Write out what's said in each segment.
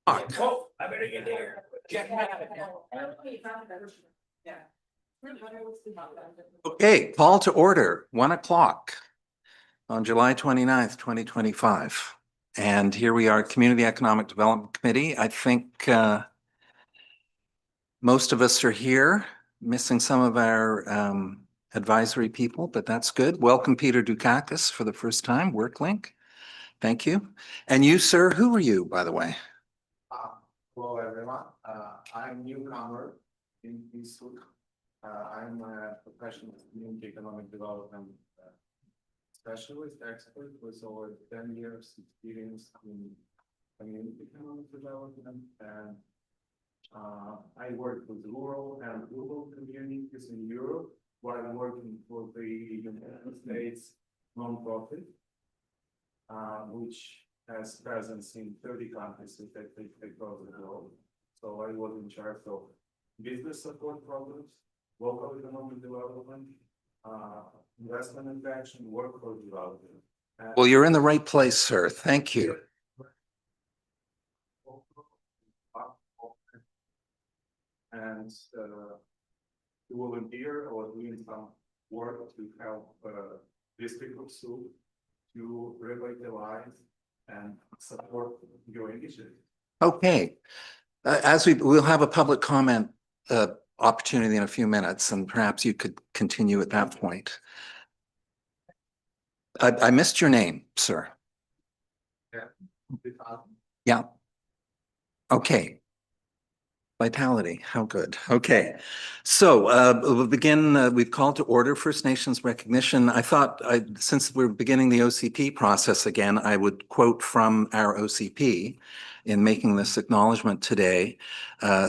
Oh, I better get there. Okay, call to order, 1 o'clock on July 29th, 2025. And here we are, Community Economic Development Committee. I think most of us are here, missing some of our advisory people, but that's good. Welcome, Peter Dukakis, for the first time, WorkLink. Thank you. And you, sir, who are you, by the way? Hello, everyone. I'm newcomer in Sooke. I'm a professional community economic development specialist, expert with over 10 years experience in community economic development. And I work with rural and rural communities in Europe while working for the United States nonprofit, which has presence in 30 countries across the globe. So I was in charge of business support programs, local economic development, investment attraction, workforce development. Well, you're in the right place, sir. Thank you. And to volunteer or doing some work to help district of Sooke to revitalize and support your initiative. Okay. We'll have a public comment opportunity in a few minutes, and perhaps you could continue at that point. I missed your name, sir. Yeah. Okay. Vitality, how good. Okay. So we'll begin, we've called to order First Nations recognition. I thought since we're beginning the OCP process again, I would quote from our OCP in making this acknowledgement today.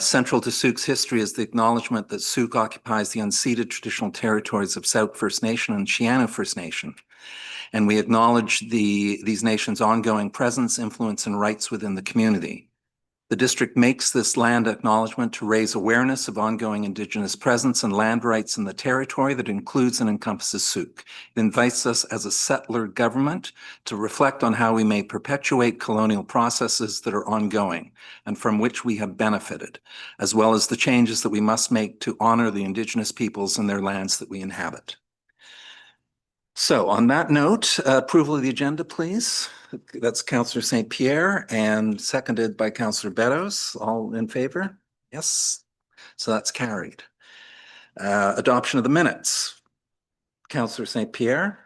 Central to Sooke's history is the acknowledgement that Sooke occupies the unceded traditional territories of Sooke First Nation and Sienna First Nation. And we acknowledge these nations' ongoing presence, influence, and rights within the community. The district makes this land acknowledgement to raise awareness of ongoing Indigenous presence and land rights in the territory that includes and encompasses Sooke. It invites us as a settler government to reflect on how we may perpetuate colonial processes that are ongoing and from which we have benefited, as well as the changes that we must make to honor the Indigenous peoples and their lands that we inhabit. So on that note, approval of the agenda, please. That's Councillor St. Pierre and seconded by Councillor Beddoes. All in favor? Yes. So that's carried. Adoption of the minutes. Councillor St. Pierre.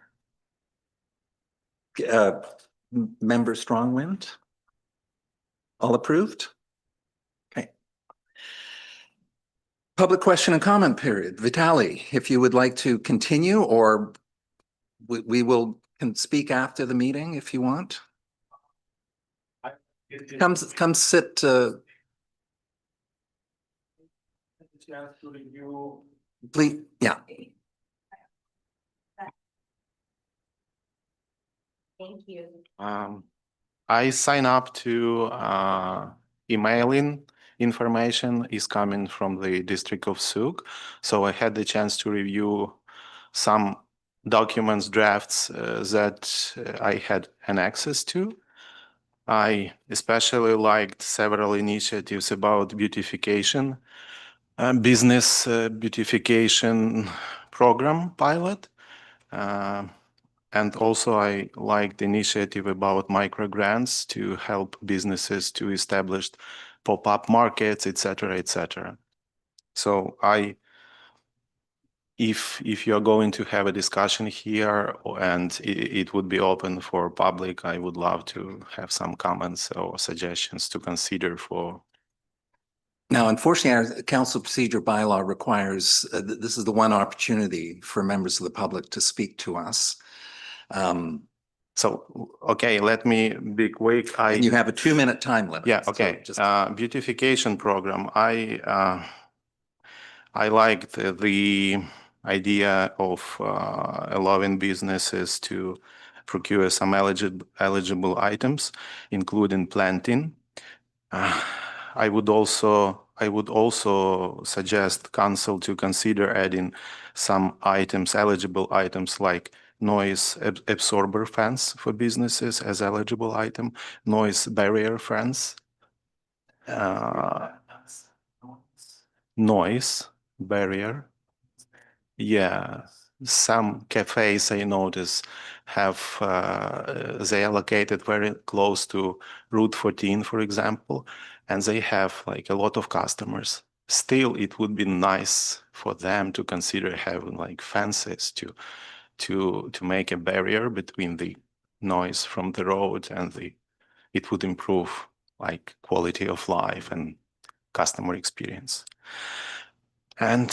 Member Strongwind. All approved? Okay. Public question and comment period. Vitali, if you would like to continue, or we can speak after the meeting if you want. Come sit. Please, yeah. Thank you. I sign up to emailing information is coming from the district of Sooke. So I had the chance to review some documents, drafts that I had an access to. I especially liked several initiatives about beautification, business beautification program pilot. And also I liked the initiative about micro grants to help businesses to establish pop-up markets, etc., etc. So if you're going to have a discussion here and it would be open for public, I would love to have some comments or suggestions to consider for. Now, unfortunately, our council procedure bylaw requires, this is the one opportunity for members of the public to speak to us. So, okay, let me be quick. And you have a 2-minute time limit. Yeah, okay. So beautification program. I liked the idea of allowing businesses to procure some eligible items, including planting. I would also suggest council to consider adding some items, eligible items like noise absorber fence for businesses as eligible item, noise barrier fence uh, noise barrier. Yeah, some cafes I notice have they are located very close to Route 14, for example, and they have like a lot of customers. Still, it would be nice for them to consider having like fences to make a barrier between the noise from the road and the. It would improve like quality of life and customer experience. And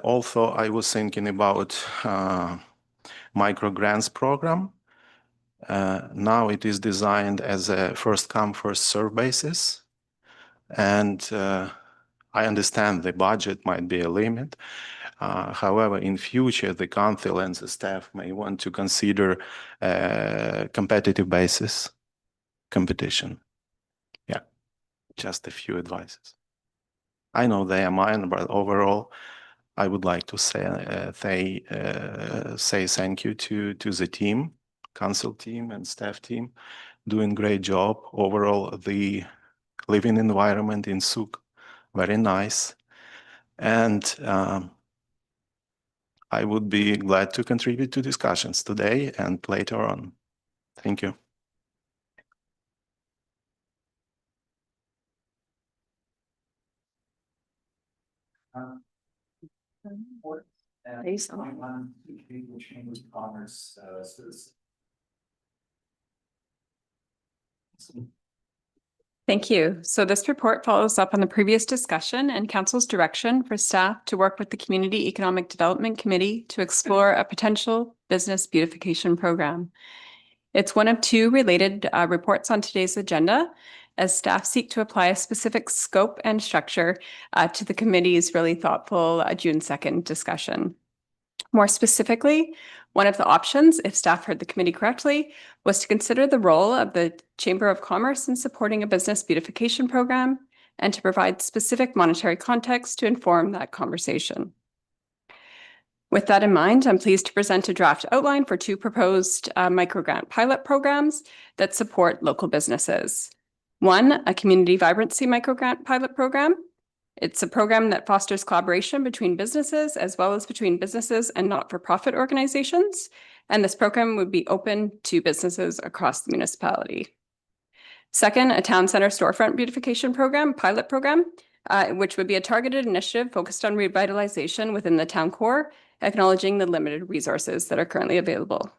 also, I was thinking about micro grants program. Now it is designed as a first come, first serve basis. And I understand the budget might be a limit. However, in future, the council and the staff may want to consider competitive basis competition. Yeah, just a few advices. I know they are mine, but overall, I would like to say thank you to the team, council team and staff team, doing great job. Overall, the living environment in Sooke, very nice. And I would be glad to contribute to discussions today and later on. Thank you. Based on- Chambers of Commerce, Thank you. So this report follows up on the previous discussion and council's direction for staff to work with the Community Economic Development Committee to explore a potential business beautification program. It's one of two related reports on today's agenda as staff seek to apply a specific scope and structure to the committee's really thoughtful June 2nd discussion. More specifically, one of the options, if staff heard the committee correctly, was to consider the role of the Chamber of Commerce in supporting a business beautification program and to provide specific monetary context to inform that conversation. With that in mind, I'm pleased to present a draft outline for two proposed microgrant pilot programs that support local businesses. One, a community vibrancy microgrant pilot program. It's a program that fosters collaboration between businesses as well as between businesses and not-for-profit organizations. And this program would be open to businesses across the municipality. Second, a town center storefront beautification program, pilot program, which would be a targeted initiative focused on revitalization within the town core, acknowledging the limited resources that are currently available.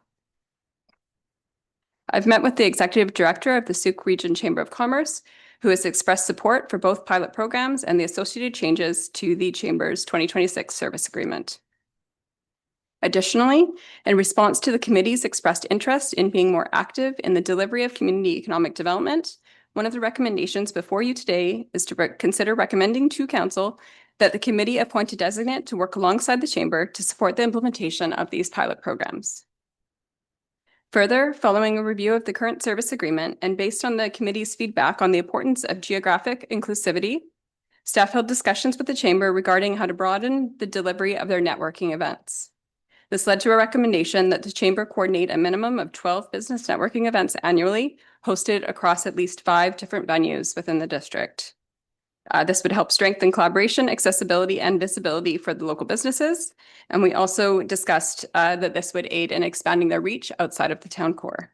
I've met with the executive director of the Sooke Region Chamber of Commerce, who has expressed support for both pilot programs and the associated changes to the Chamber's 2026 service agreement. Additionally, in response to the committee's expressed interest in being more active in the delivery of community economic development, one of the recommendations before you today is to consider recommending to council that the committee appoint a designate to work alongside the chamber to support the implementation of these pilot programs. Further, following a review of the current service agreement and based on the committee's feedback on the importance of geographic inclusivity, staff held discussions with the chamber regarding how to broaden the delivery of their networking events. This led to a recommendation that the chamber coordinate a minimum of 12 business networking events annually, hosted across at least 5 different venues within the district. This would help strengthen collaboration, accessibility, and visibility for the local businesses. And we also discussed that this would aid in expanding their reach outside of the town core.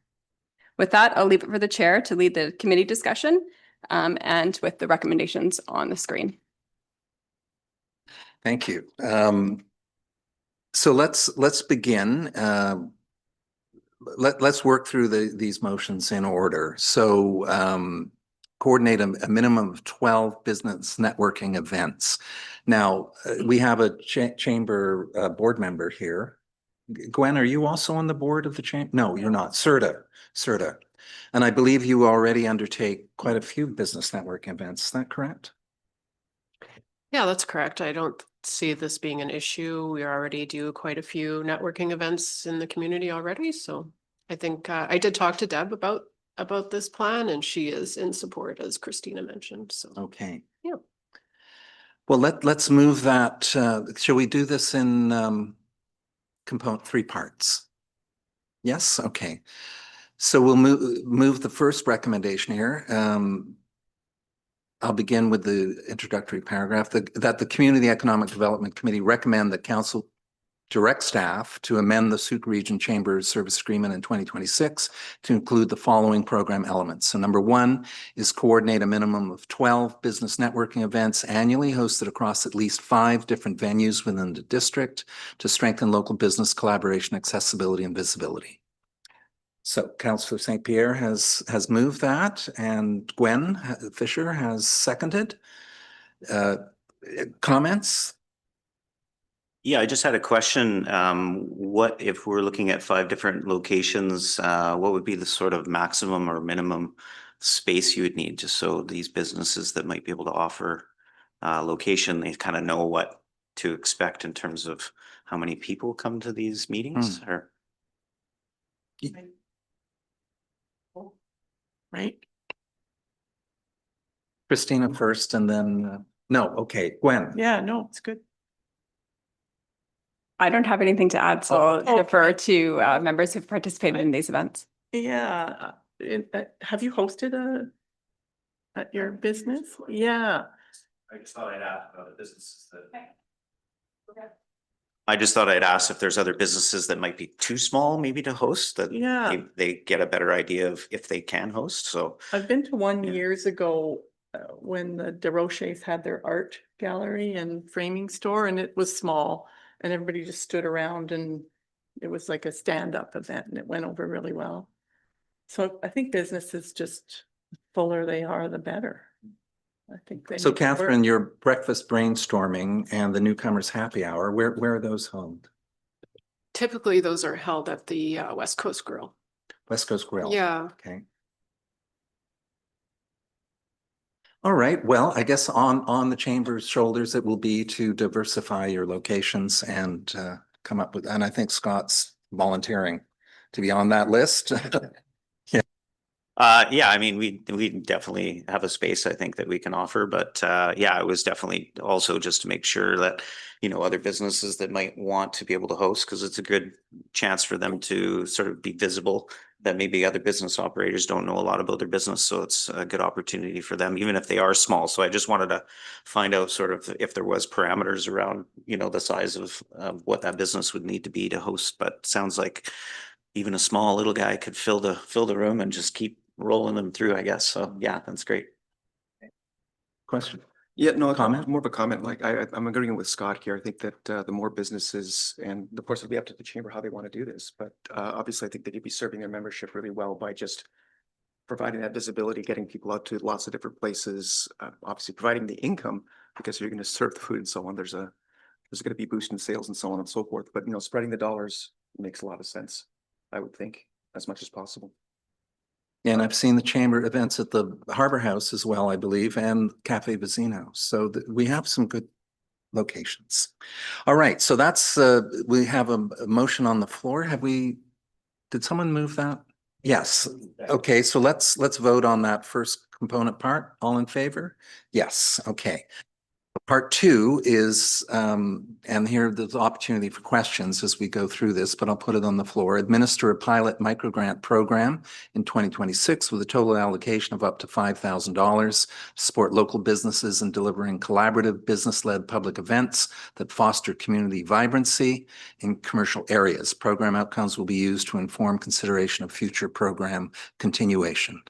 With that, I'll leave it for the chair to lead the committee discussion and with the recommendations on the screen. Thank you. So let's begin. Let's work through these motions in order. So coordinate a minimum of 12 business networking events. Now, we have a chamber board member here. Gwen, are you also on the board of the chamber? No, you're not. Serta. And I believe you already undertake quite a few business networking events. Is that correct? Yeah, that's correct. I don't see this being an issue. We already do quite a few networking events in the community already. So I think I did talk to Deb about this plan and she is in support, as Christina mentioned. So Okay. yeah. Well, let's move that. Shall we do this in component 3 parts? Yes. Okay. So we'll move the first recommendation here. I'll begin with the introductory paragraph that the Community Economic Development Committee recommend that council direct staff to amend the Sooke Region Chamber Service Agreement in 2026 to include the following program elements. So number one is coordinate a minimum of 12 business networking events annually hosted across at least 5 different venues within the district to strengthen local business collaboration, accessibility, and visibility. So Councillor St. Pierre has moved that, and Gwen Fisher has seconded. Comments? Yeah, I just had a question. What if we're looking at 5 different locations, what would be the sort of maximum or minimum space you would need just so these businesses that might be able to offer location, they kind of know what to expect in terms of how many people come to these meetings or? Right? Christina first and then, no, okay, Gwen. Yeah, no, it's good. I don't have anything to add, so I'll Oh, defer to members who've participated in these events. Yeah, have you hosted at your business? Yeah, I just thought I'd ask about the businesses that. I just thought I'd ask if there's other businesses that might be too small maybe to host, that yeah. they get a better idea of if they can host, so. I've been to one Yeah. years ago when the DeRoches had their art gallery and framing store, and it was small, and everybody just stood around, and it was like a stand-up event, and it went over really well. So I think businesses, just fuller they are, the better. I think they So need to work. Catherine, your breakfast brainstorming and the newcomers happy hour, where are those held? Typically, those are held at the West Coast Grill. West Coast Grill? Yeah. Okay. All right, well, I guess on the chamber's shoulders, it will be to diversify your locations and come up with, and I think Scott's volunteering to be on that list. Yeah, I mean, we definitely have a space I think that we can offer, but yeah, it was definitely also just to make sure that, you know, other businesses that might want to be able to host, because it's a good chance for them to sort of be visible, that maybe other business operators don't know a lot about their business. So it's a good opportunity for them, even if they are small. So I just wanted to find out sort of if there was parameters around, you know, the size of what that business would need to be to host, but sounds like even a small little guy could fill the room and just keep rolling them through, I guess. So yeah, that's great. Question? Yeah, no, Comment? more of a comment. Like I'm agreeing with Scott here. I think that the more businesses, and of course it'll be up to the chamber how they want to do this, but obviously I think that you'd be serving their membership really well by just providing that visibility, getting people out to lots of different places, obviously providing the income because you're going to serve the food and so on. There's going to be boosting sales and so on and so forth. But you know, spreading the dollars makes a lot of sense, I would think, as much as possible. And I've seen the chamber events at the Harbor House as well, I believe, and Cafe Vizino. So we have some good locations. All right, so that's, we have a motion on the floor. Did someone move that? Yes. Okay, so let's vote on that first component part. All in favor? Yes, okay. Part 2 is, and here there's opportunity for questions as we go through this, but I'll put it on the floor. Administer a pilot microgrant program in 2026 with a total allocation of up to $5,000 to support local businesses in delivering collaborative business-led public events that foster community vibrancy in commercial areas. Program outcomes will be used to inform consideration of future program continuation.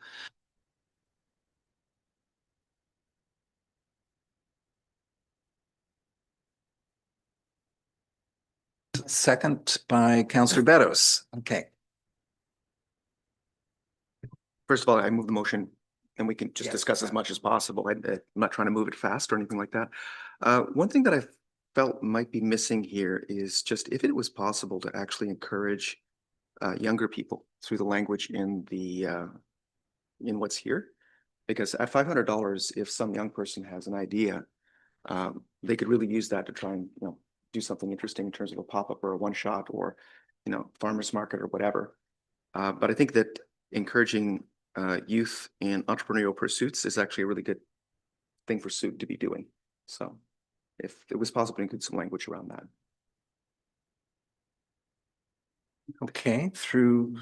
Second by Councillor Beddoes. Okay. First of all, I move the motion and we can just Yes. discuss as much as possible. I'm not trying to move it fast or anything like that. One thing that I felt might be missing here is just if it was possible to actually encourage younger people through the language in what's here. Because at $500, if some young person has an idea, they could really use that to try and, you know, do something interesting in terms of a pop-up or a one-shot or, you know, farmer's market or whatever. But I think that encouraging youth in entrepreneurial pursuits is actually a really good thing for Sooke to be doing. So if it was possible to include some language around that. Okay, through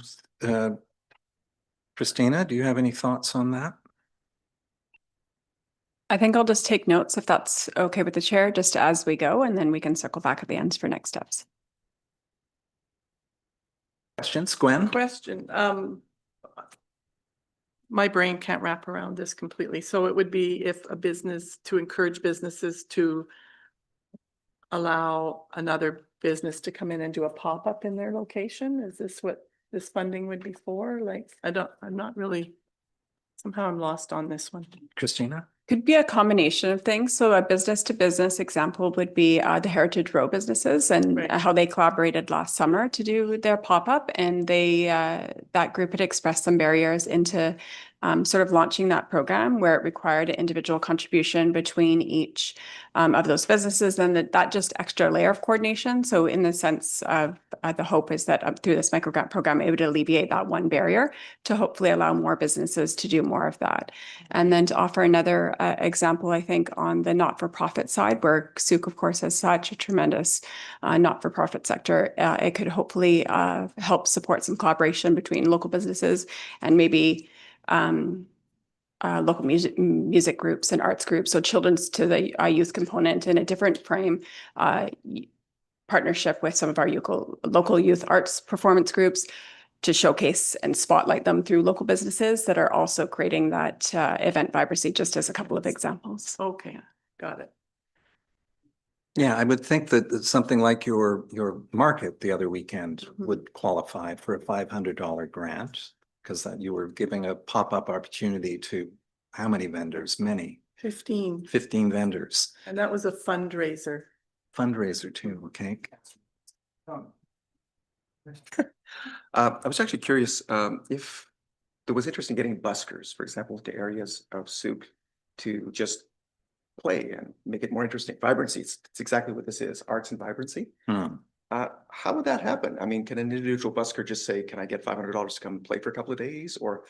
Christina, do you have any thoughts on that? I think I'll just take notes if that's okay with the chair, just as we go, and then we can circle back at the end for next steps. Questions, Gwen? Question, my brain can't wrap around this completely. So it would be if a business, to encourage businesses to allow another business to come in and do a pop-up in their location? Is this what this funding would be for? Like, I'm not really, somehow I'm lost on this one. Christina? Could be a combination of things. So a business to business example would be the Heritage Row businesses and Right. how they collaborated last summer to do their pop-up. And they that group had expressed some barriers into sort of launching that program where it required an individual contribution between each of those businesses, and that just extra layer of coordination. So in the sense of the hope is that through this microgrant program, it would alleviate that one barrier to hopefully allow more businesses to do more of that. And then to offer another example, I think on the not-for-profit side, where Sooke, of course, has such a tremendous not-for-profit sector, it could hopefully help support some collaboration between local businesses and maybe local music groups and arts groups. So children's to the youth component in a different frame, partnership with some of our local youth arts performance groups to showcase and spotlight them through local businesses that are also creating that event vibrancy, just as a couple of examples. Okay, got it. Yeah, I would think that something like your market the other weekend Mhm. would qualify for a $500 grant, because you were giving a pop-up opportunity to how many vendors? Many, 15, 15 vendors. and that was a fundraiser. Fundraiser too, okay? I was actually curious if there was interest in getting buskers, for example, to areas of Sooke to just play and make it more interesting. Vibrancy, it's exactly what this is, arts and vibrancy. Hmm. How would that happen? I mean, can an individual busker just say, can I get $500 to come and play for a couple of days? Or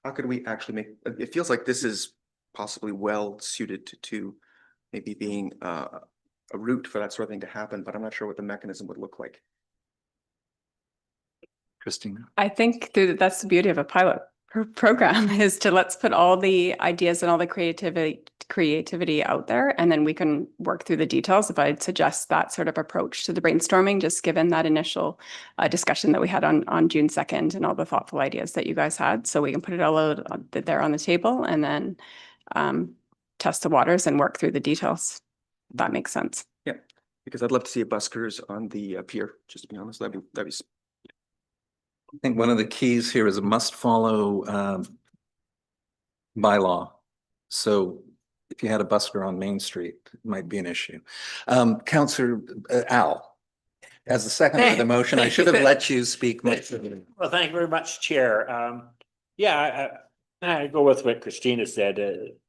how could we actually make, it feels like this is possibly well suited to maybe being a route for that sort of thing to happen, but I'm not sure what the mechanism would look like. Christina? I think that's the beauty of a pilot program is to let's put all the ideas and all the creativity out there, and then we can work through the details. If I'd suggest that sort of approach to the brainstorming, just given that initial discussion that we had on June 2nd and all the thoughtful ideas that you guys had, so we can put it all out there on the table and then test the waters and work through the details. If that makes sense. Yeah, because I'd love to see a buskers on the pier, just to be honest, that'd be I think one of the keys here is a must follow bylaw. So if you had a busker on Main Street, it might be an issue. Councillor Al, as the second of the motion, I should have let you speak. Well, thank you very much, Chair. Yeah, I go with what Christina said.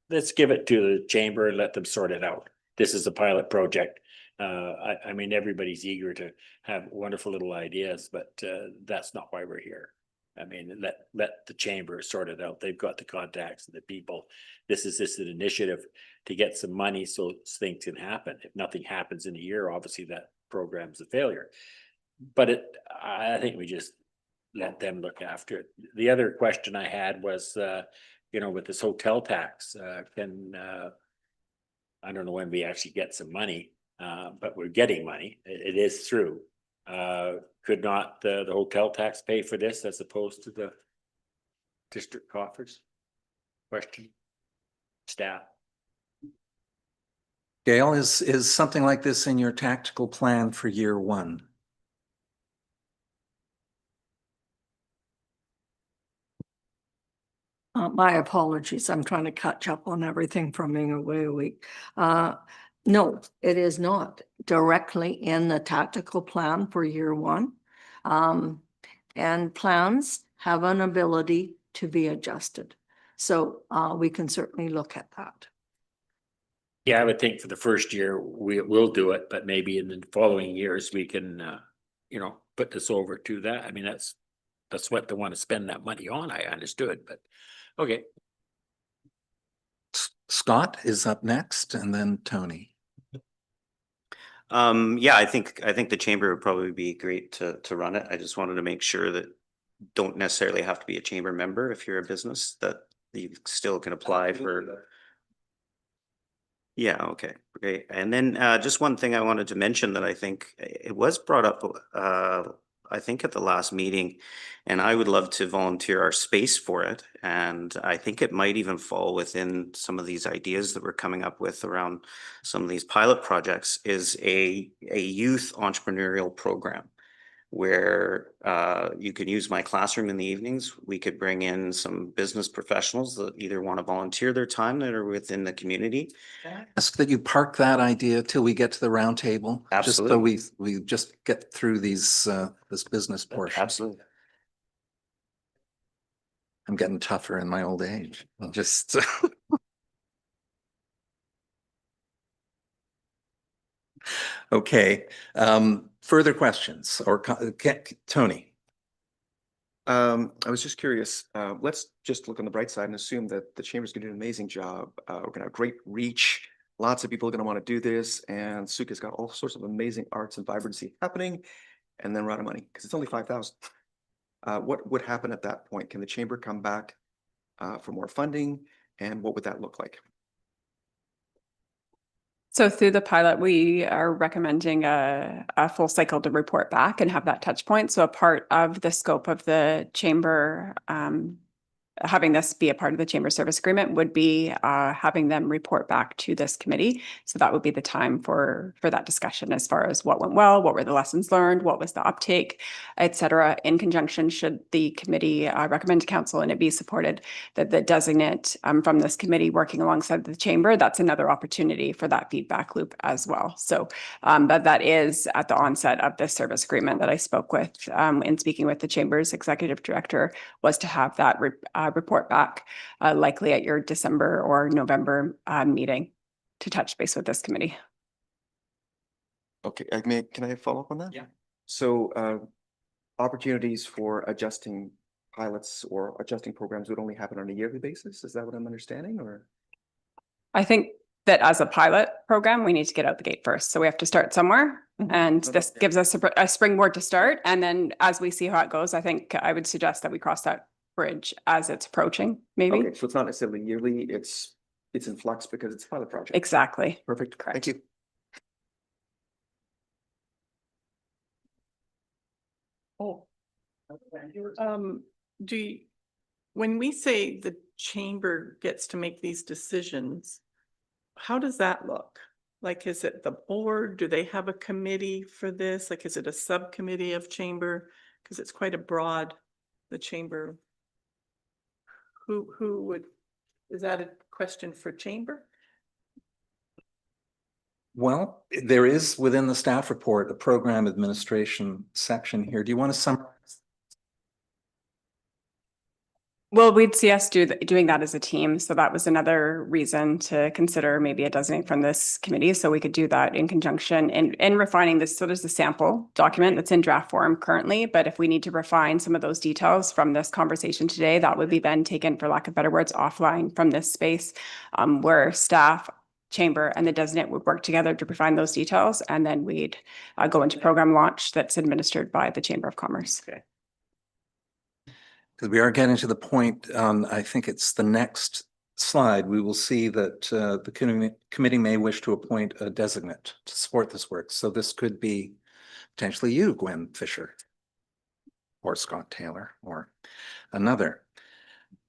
Let's give it to the chamber and let them sort it out. This is a pilot project. I mean, everybody's eager to have wonderful little ideas, but that's not why we're here. I mean, let the chamber sort it out. They've got the contacts and the people. This is an initiative to get some money so things can happen. If nothing happens in a year, obviously that program's a failure. But I think we just let them look after it. The other question I had was, with this hotel tax, I don't know when we actually get some money. But we're getting money. It is through. Could not the hotel tax pay for this as opposed to the district coffers? Question. Staff. Gail, is something like this in your tactical plan for year one? My apologies. I'm trying to catch up on everything from being away a week. No, it is not directly in the tactical plan for year one. And plans have an ability to be adjusted. So we can certainly look at that. Yeah, I would think for the first year we will do it, but maybe in the following years we can, put this over to that. I mean, that's what they want to spend that money on. I understood, but okay. Scott is up next, and then Tony. Yeah, I think the chamber would probably be great to run it. I just wanted to make sure that don't necessarily have to be a chamber member if you're a business, that you still can apply for. Yeah, okay, great. And then just one thing I wanted to mention that I think it was brought up, I think at the last meeting, and I would love to volunteer our space for it. And I think it might even fall within some of these ideas that we're coming up with around some of these pilot projects is a youth entrepreneurial program where you could use my classroom in the evenings. We could bring in some business professionals that either want to volunteer their time that are within the community. Ask that you park that idea till we get to the round table. Just so we just get through these, this business portion. Absolutely. I'm getting tougher in my old age. Just. Okay, further questions or Tony? I was just curious, let's just look on the bright side and assume that the chamber's gonna do an amazing job. We're gonna have great reach. Lots of people are gonna want to do this, and Sooke has got all sorts of amazing arts and vibrancy happening, and then we're out of money because it's only 5,000. What would happen at that point? Can the chamber come back for more funding, and what would that look like? So through the pilot, we are recommending a full cycle to report back and have that touch point. So a part of the scope of the chamber, having this be a part of the chamber service agreement would be having them report back to this committee. So that would be the time for that discussion as far as what went well, what were the lessons learned, what was the uptake, et cetera. In conjunction, should the committee recommend to council and it be supported, that the designate from this committee working alongside the chamber, that's another opportunity for that feedback loop as well. So but that is at the onset of this service agreement that I spoke with in speaking with the chamber's executive director, was to have that report back likely at your December or November meeting to touch base with this committee. Okay, can I follow up on that? Yeah. So opportunities for adjusting pilots or adjusting programs would only happen on a yearly basis? Is that what I'm understanding, or? I think that as a pilot program, we need to get out the gate first. So we have to start somewhere. And this gives us a springboard to start. And then as we see how it goes, I think I would suggest that we cross that bridge as it's approaching, maybe. Okay, so it's not necessarily yearly, it's in flux because it's a pilot project. Exactly. Perfect, Correct. thank you. Oh. Do you, when we say the chamber gets to make these decisions, how does that look? Like, is it the board? Do they have a committee for this? Like, is it a subcommittee of chamber? Because it's quite a broad, the chamber. Who would, is that a question for chamber? Well, there is within the staff report, a program administration section here. Do you want to summarize? Well, we'd see us doing that as a team. So that was another reason to consider maybe a designate from this committee. So we could do that in conjunction in refining this. So there's a sample document that's in draft form currently, but if we need to refine some of those details from this conversation today, that would be then taken, for lack of better words, offline from this space, where staff, chamber, and the designate would work together to refine those details. And then we'd go into program launch that's administered by the Chamber of Commerce. Okay. Because we are getting to the point, I think it's the next slide, we will see that the committee may wish to appoint a designate to support this work. So this could be potentially you, Gwen Fisher, or Scott Taylor, or another.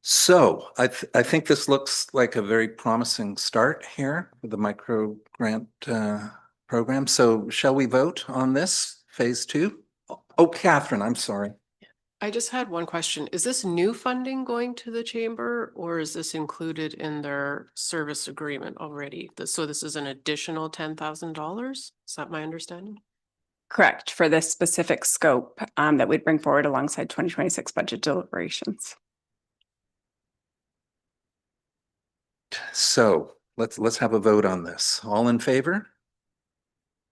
So I think this looks like a very promising start here with the micro grant program. So shall we vote on this phase 2? Oh, Catherine, I'm sorry. I just had one question. Is this new funding going to the chamber, or is this included in their service agreement already? So this is an additional $10,000? Is that my understanding? Correct, for this specific scope that we'd bring forward alongside 2026 budget deliberations. So let's have a vote on this. All in favor?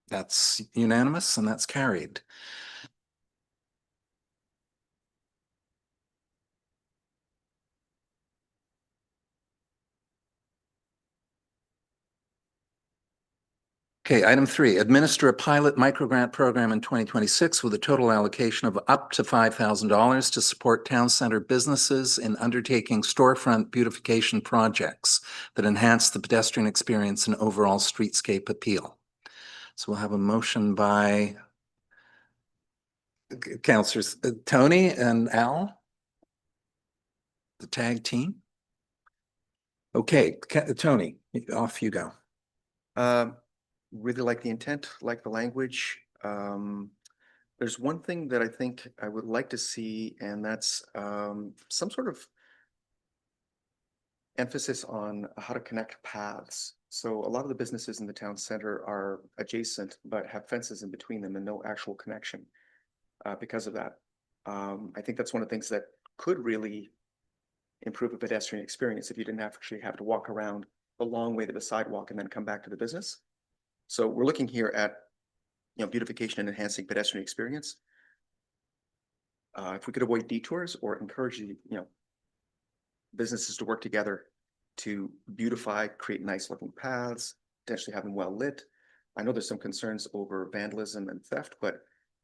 That's unanimous and that's carried. Okay, item 3, administer a pilot microgrant program in 2026 with a total allocation of up to $5,000 to support town center businesses in undertaking storefront beautification projects that enhance the pedestrian experience and overall streetscape appeal. So we'll have a motion by Councilors Tony and Al, the tag team. Okay, Tony, off you go. Really like the intent, like the language. There's one thing that I think I would like to see, and that's some sort of emphasis on how to connect paths. So a lot of the businesses in the town center are adjacent, but have fences in between them and no actual connection because of that. I think that's one of the things that could really improve a pedestrian experience if you didn't actually have to walk around a long way to the sidewalk and then come back to the business. So we're looking here at, beautification and enhancing pedestrian experience. If we could avoid detours or encourage businesses to work together to beautify, create nice looking paths, potentially have them well lit. I know there's some concerns over vandalism and theft, but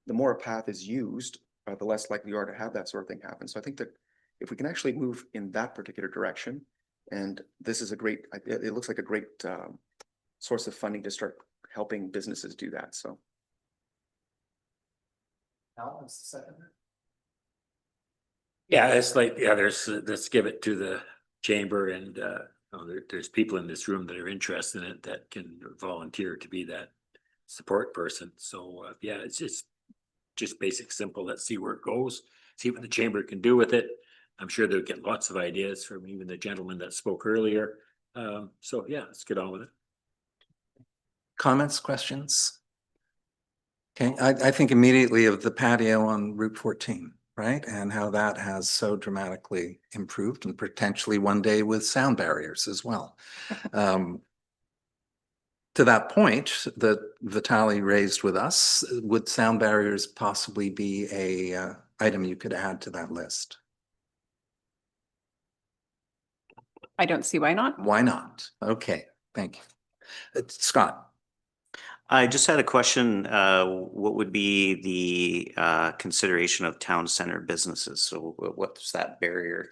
the more a path is used, the less likely you are to have that sort of thing happen. So I think that if we can actually move in that particular direction, and this is a great, it looks like a great source of funding to start helping businesses do that. So. Al, is the second? Yeah, it's like the others. Let's give it to the chamber, and there's people in this room that are interested in it that can volunteer to be that support person. So yeah, it's just basic, simple. Let's see where it goes. See what the chamber can do with it. I'm sure they'll get lots of ideas from even the gentleman that spoke earlier. So yeah, let's get on with it. Comments, questions? Okay, I think immediately of the patio on Route 14, right? And how that has so dramatically improved, and potentially one day with sound barriers as well. To that point that Vitaly raised with us, would sound barriers possibly be a item you could add to that list? I don't see why not. Why not? Okay, thank you. Scott. I just had a question. What would be the consideration of town center businesses? So what's that barrier?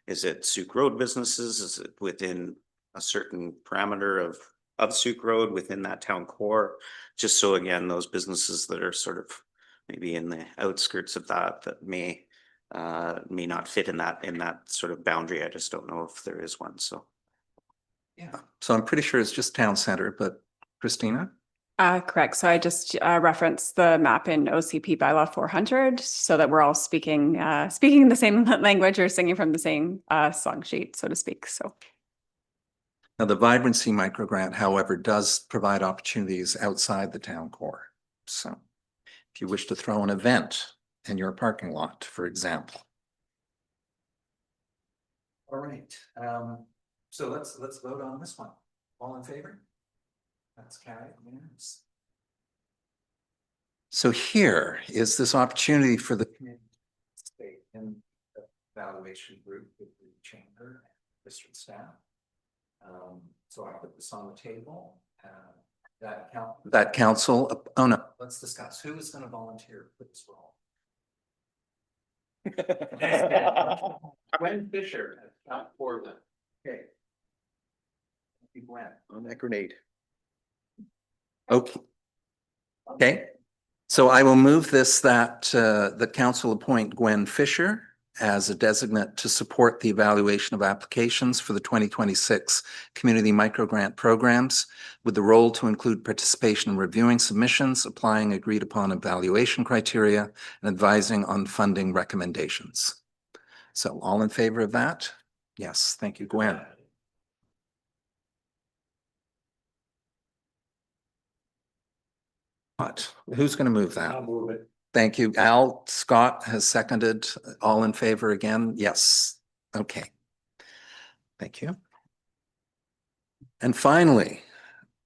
Is it Sooke Road businesses? Is it within a certain parameter of Sooke Road within that town core? Just so again, those businesses that are sort of maybe in the outskirts of that may not fit in that sort of boundary. I just don't know if there is one. So Yeah, so I'm pretty sure it's just town center, but Christina? Correct. So I just referenced the map in OCP bylaw 400 so that we're all speaking the same language or singing from the same song sheet, so to speak. So. Now, the vibrancy microgrant, however, does provide opportunities outside the town core. So if you wish to throw an event in your parking lot, for example. All right. So let's vote on this one. All in favor? That's carried. Yes. So here is this opportunity for the community to stay in the evaluation group with the chamber and district staff. So I put this on the table. That council. Oh no, let's discuss who is going to volunteer for this role. Gwen Fisher has come forward. Okay. Thank you, Gwen. On that grenade. Okay. Okay. So I will move this that the council appoint Gwen Fisher as a designate to support the evaluation of applications for the 2026 Community Microgrant Programs, with the role to include participation in reviewing submissions, applying agreed upon evaluation criteria, and advising on funding recommendations. So all in favor of that? Yes, thank you, Gwen. What? Who's going to move that? I'll move it. Thank you. Al, Scott has seconded. All in favor again? Yes. Okay. Thank you. And finally,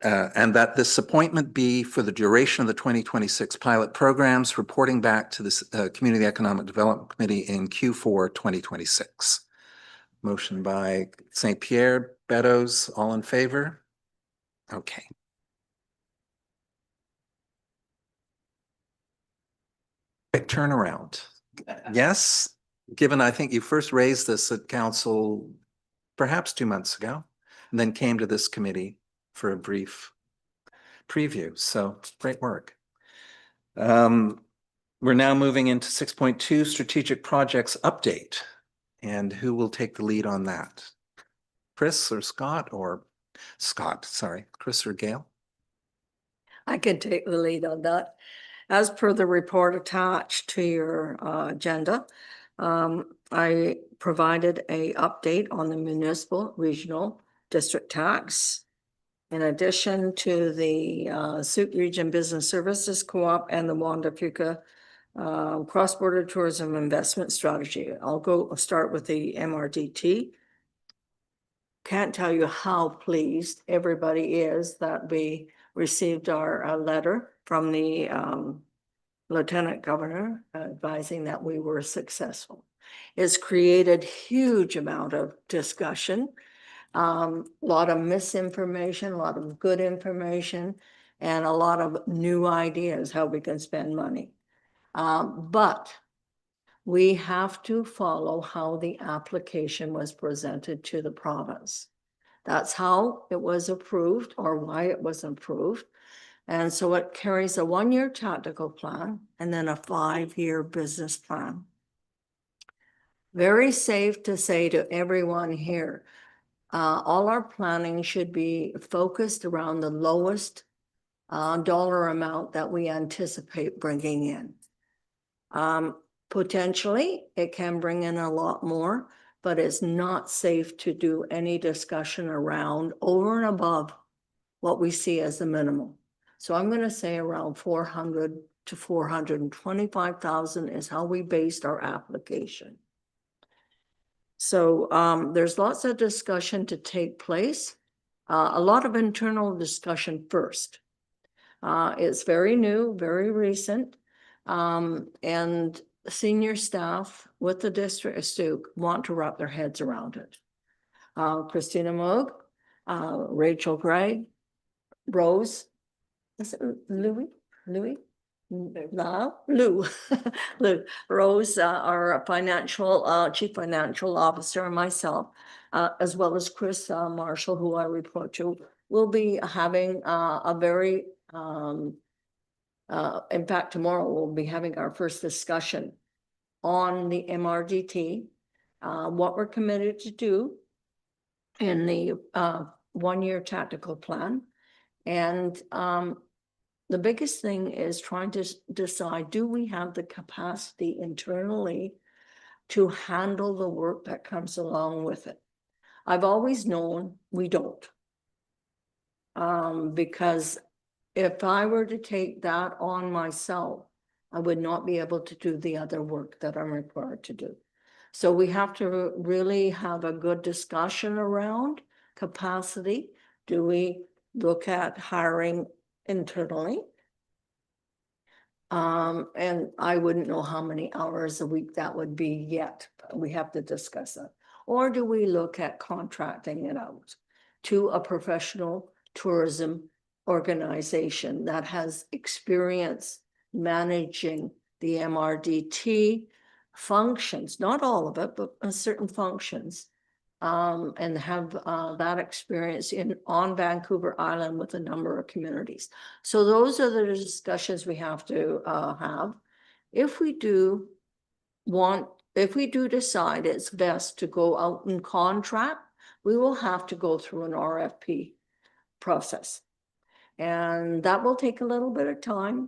and that this appointment be for the duration of the 2026 pilot programs, reporting back to the Community Economic Development Committee in Q4 2026. Motion by St. Pierre, Beddoes, all in favor? Okay. Quick turnaround. Yes, given I think you first raised this at council perhaps 2 months ago, and then came to this committee for a brief preview. So great work. We're now moving into 6.2 strategic projects update. And who will take the lead on that? Chris or Scott or Scott, sorry, Chris or Gail? I can take the lead on that. As per the report attached to your agenda, I provided a update on the municipal regional district tax. In addition to the Sooke Region Business Services Co-op and the Wanda Fuca cross-border tourism investment strategy. I'll start with the MRDT. Can't tell you how pleased everybody is that we received our letter from the Lieutenant Governor advising that we were successful. It's created huge amount of discussion, lot of misinformation, a lot of good information, and a lot of new ideas how we can spend money. But we have to follow how the application was presented to the province. That's how it was approved or why it was approved. And so it carries a 1-year tactical plan and then a 5-year business plan. Very safe to say to everyone here, all our planning should be focused around the lowest dollar amount that we anticipate bringing in. Potentially, it can bring in a lot more, but it's not safe to do any discussion around over and above what we see as the minimum. So I'm going to say around 400 to 425,000 is how we based our application. So there's lots of discussion to take place. A lot of internal discussion first. It's very new, very recent. And senior staff with the district of Sooke want to wrap their heads around it. Christina Moog, Rachel Gray, Rose, is it Louis? Lou, Lou, Rose, our financial, chief financial officer, and myself, as well as Chris Marshall, who I report to, will be having a very, in fact, tomorrow we'll be having our first discussion on the MRDT, what we're committed to do in the 1-year tactical plan. And the biggest thing is trying to decide, do we have the capacity internally to handle the work that comes along with it? I've always known we don't. Because if I were to take that on myself, I would not be able to do the other work that I'm required to do. So we have to really have a good discussion around capacity. Do we look at hiring internally? And I wouldn't know how many hours a week that would be yet. We have to discuss that. Or do we look at contracting it out to a professional tourism organization that has experience managing the MRDT functions, not all of it, but certain functions, and have that experience on Vancouver Island with a number of communities. So those are the discussions we have to have. If we do decide it's best to go out and contract, we will have to go through an RFP process. And that will take a little bit of time,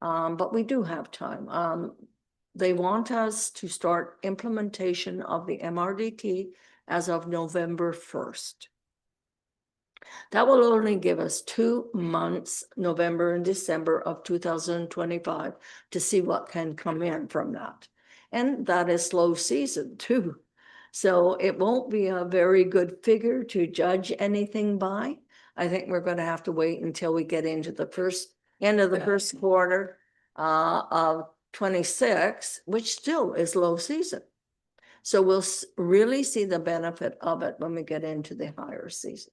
but we do have time. They want us to start implementation of the MRDT as of November 1st. That will only give us 2 months, November and December of 2025, to see what can come in from that. And that is slow season too. So it won't be a very good figure to judge anything by. I think we're going to have to wait until we get into the end of the first quarter of 26, which still is low season. So we'll really see the benefit of it when we get into the higher season.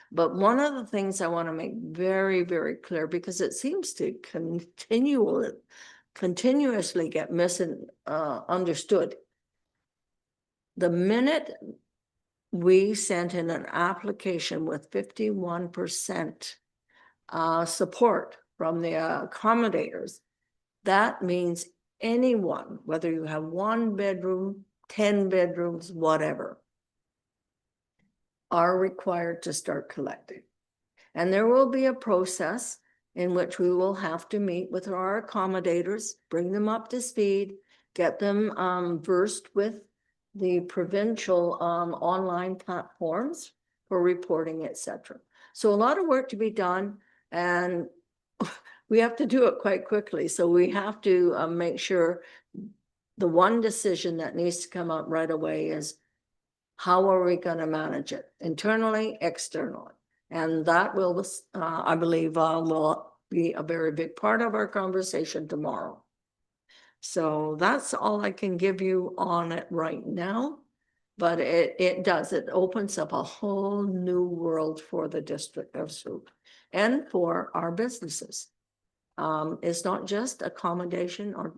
But one of the things I want to make very, very clear, because it seems to continuously get misunderstood. The minute we sent in an application with 51% support from the accommodators, that means anyone, whether you have 1 bedroom, 10 bedrooms, whatever, are required to start collecting. And there will be a process in which we will have to meet with our accommodators, bring them up to speed, get them versed with the provincial online platforms for reporting, etc. So a lot of work to be done, and we have to do it quite quickly. So we have to make sure the one decision that needs to come up right away is, how are we going to manage it internally, externally? And that will, I believe, will be a very big part of our conversation tomorrow. So that's all I can give you on it right now. But it opens up a whole new world for the district of Sooke and for our businesses. It's not just accommodation or,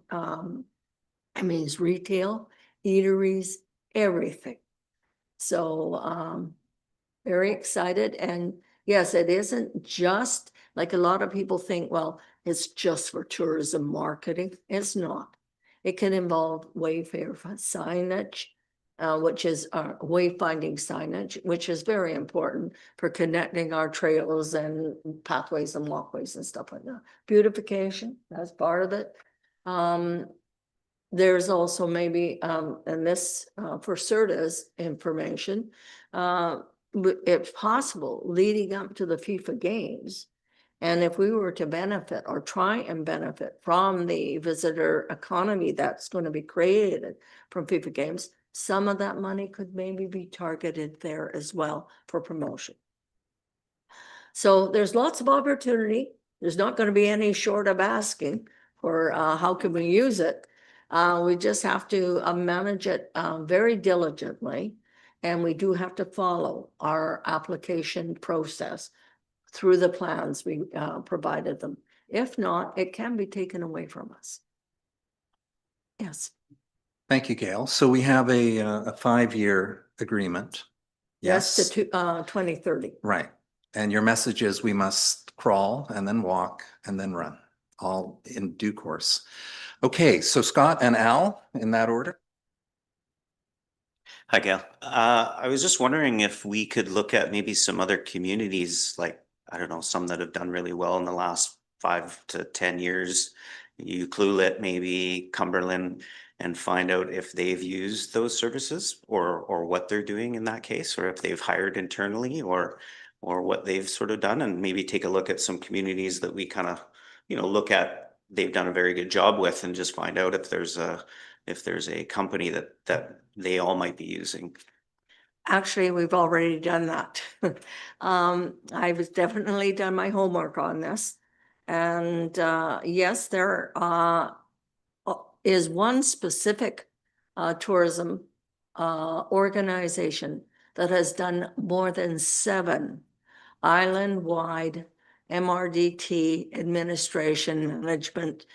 it's retail, eateries, everything. So, very excited. And yes, it isn't just like a lot of people think, well, it's just for tourism marketing. It's not. It can involve wayfair signage, which is wayfinding signage, which is very important for connecting our trails and pathways and walkways and stuff like that. Beautification, that's part of it. There's also maybe, and this for CERTA's information, if possible, leading up to the FIFA games. And if we were to benefit or try and benefit from the visitor economy that's going to be created from FIFA games, some of that money could maybe be targeted there as well for promotion. So there's lots of opportunity. There's not going to be any short of asking for how can we use it. We just have to manage it very diligently. And we do have to follow our application process through the plans we provided them. If not, it can be taken away from us. Yes. Thank you, Gail. So we have a 5-year agreement. Yes, Yes, to 2030. right. And your message is we must crawl and then walk and then run, all in due course. Okay, so Scott and Al, in that order. Hi, Gail. I was just wondering if we could look at maybe some other communities, like, I don't know, some that have done really well in the last 5 to 10 years. Ucluelet, maybe Cumberland, and find out if they've used those services or what they're doing in that case, or if they've hired internally or what they've sort of done, and maybe take a look at some communities that we kind of, look at they've done a very good job with, and just find out if there's a company that they all might be using. Actually, we've already done that. I've definitely done my homework on this. And yes, there is one specific tourism organization that has done more than 7 island-wide MRDT administration management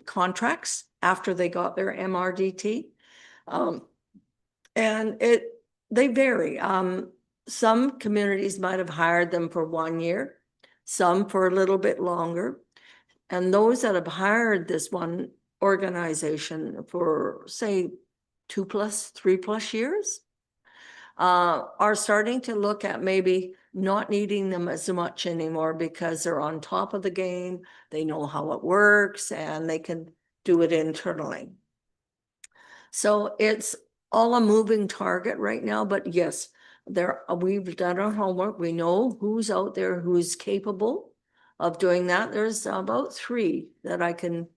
contracts after they got their MRDT. And they vary. Some communities might have hired them for 1 year, some for a little bit longer. And those that have hired this one organization for, say, 2+, 3+ years, are starting to look at maybe not needing them as much anymore because they're on top of the game, they know how it works, and they can do it internally. So it's all a moving target right now, but yes, we've done our homework. We know who's out there, who's capable of doing that. There's about 3 that I can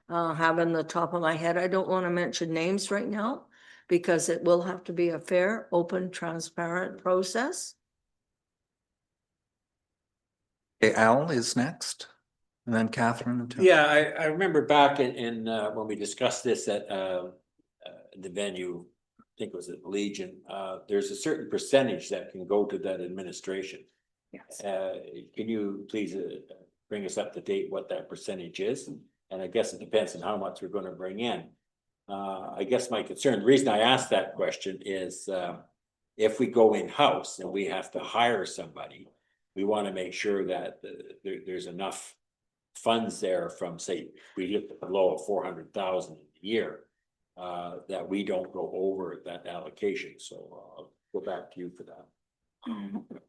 have in the top of my head. I don't want to mention names right now because it will have to be a fair, open, transparent process. Okay, Al is next, and then Catherine and Tony. Yeah, I remember back in when we discussed this at the venue, I think it was at Legion, there's a certain percentage that can go to that administration. Yes. Can you please bring us up to date what that percentage is? And I guess it depends on how much we're gonna bring in. I guess my concern, the reason I asked that question is, if we go in-house and we have to hire somebody, we want to make sure that there's enough funds there from, say, we hit the low of 400,000 a year, that we don't go over that allocation. So I'll go back to you for that.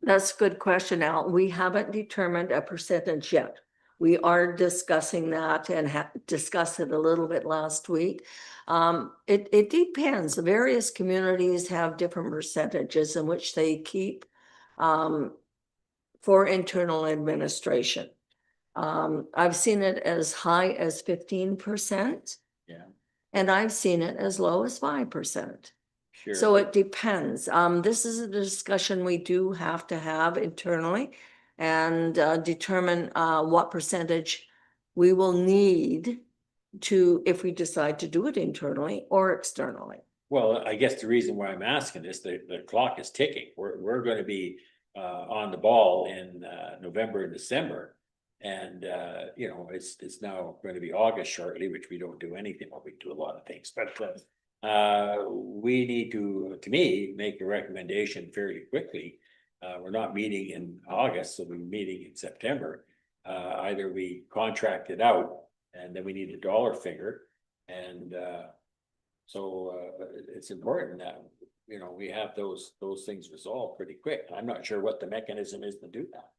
That's a good question, Al. We haven't determined a percentage yet. We are discussing that and discussed it a little bit last week. It depends. The various communities have different percentages in which they keep for internal administration. I've seen it as high as 15%. Yeah. And I've seen it as low as 5%. Sure. So it depends. This is a discussion we do have to have internally and determine what percentage we will need to, if we decide to do it internally or externally. Well, I guess the reason why I'm asking this, the clock is ticking. We're gonna be on the ball in November and December. And you know, it's now going to be August shortly, which we don't do anything. Well, we do a lot of things, but we need to me, make a recommendation fairly quickly. We're not meeting in August, so we're meeting in September. Either we contract it out and then we need a dollar figure. And so it's important that, you know, we have those things resolved pretty quick. I'm not sure what the mechanism is to do that.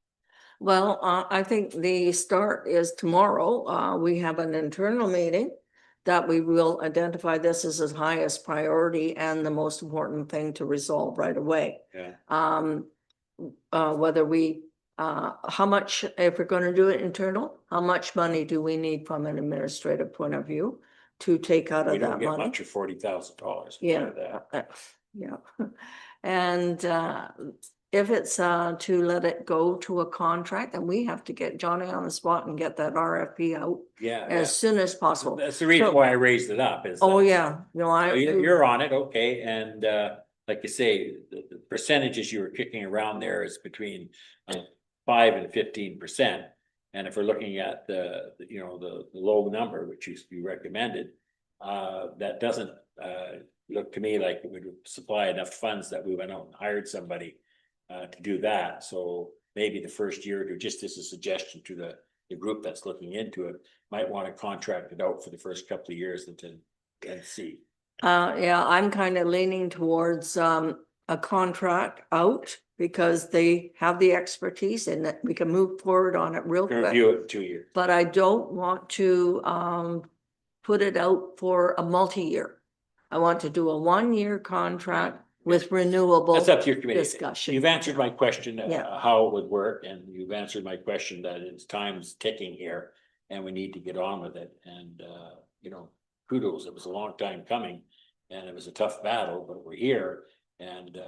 Well, I think the start is tomorrow. We have an internal meeting that we will identify this as the highest priority and the most important thing to resolve right away. Yeah. Whether we, how much, if we're going to do it internal, how much money do we need from an administrative point of view to take out We of don't that get money? much of $40,000. Yeah, yeah. And if it's to let it go to a contract, then we have to get Johnny on the spot and get that RFP out Yeah. as soon as possible. That's the reason So- why I raised it up is. Oh, that- yeah, no, So you're on it, okay, and like you say, the percentages you were kicking around there is between 5 and 15%. And if we're looking at the you know, the low number, which you recommended, that doesn't look to me like it would supply enough funds that we went out and hired somebody to do that. So maybe the first year, or just as a suggestion to the group that's looking into it, might want to contract it out for the first couple of years and see. Yeah, I'm kind of leaning towards a contract out because they have the expertise and that we can move forward on it real quick. Review it in 2 years. But I don't want to put it out for a multi-year. I want to do a 1-year contract with renewable That's up to your committee. discussion. You've answered my question, Yeah. how it would work, and you've answered my question that it's time's ticking here and we need to get on with it. And, you know, kudos, it was a long time coming and it was a tough battle, but we're here. And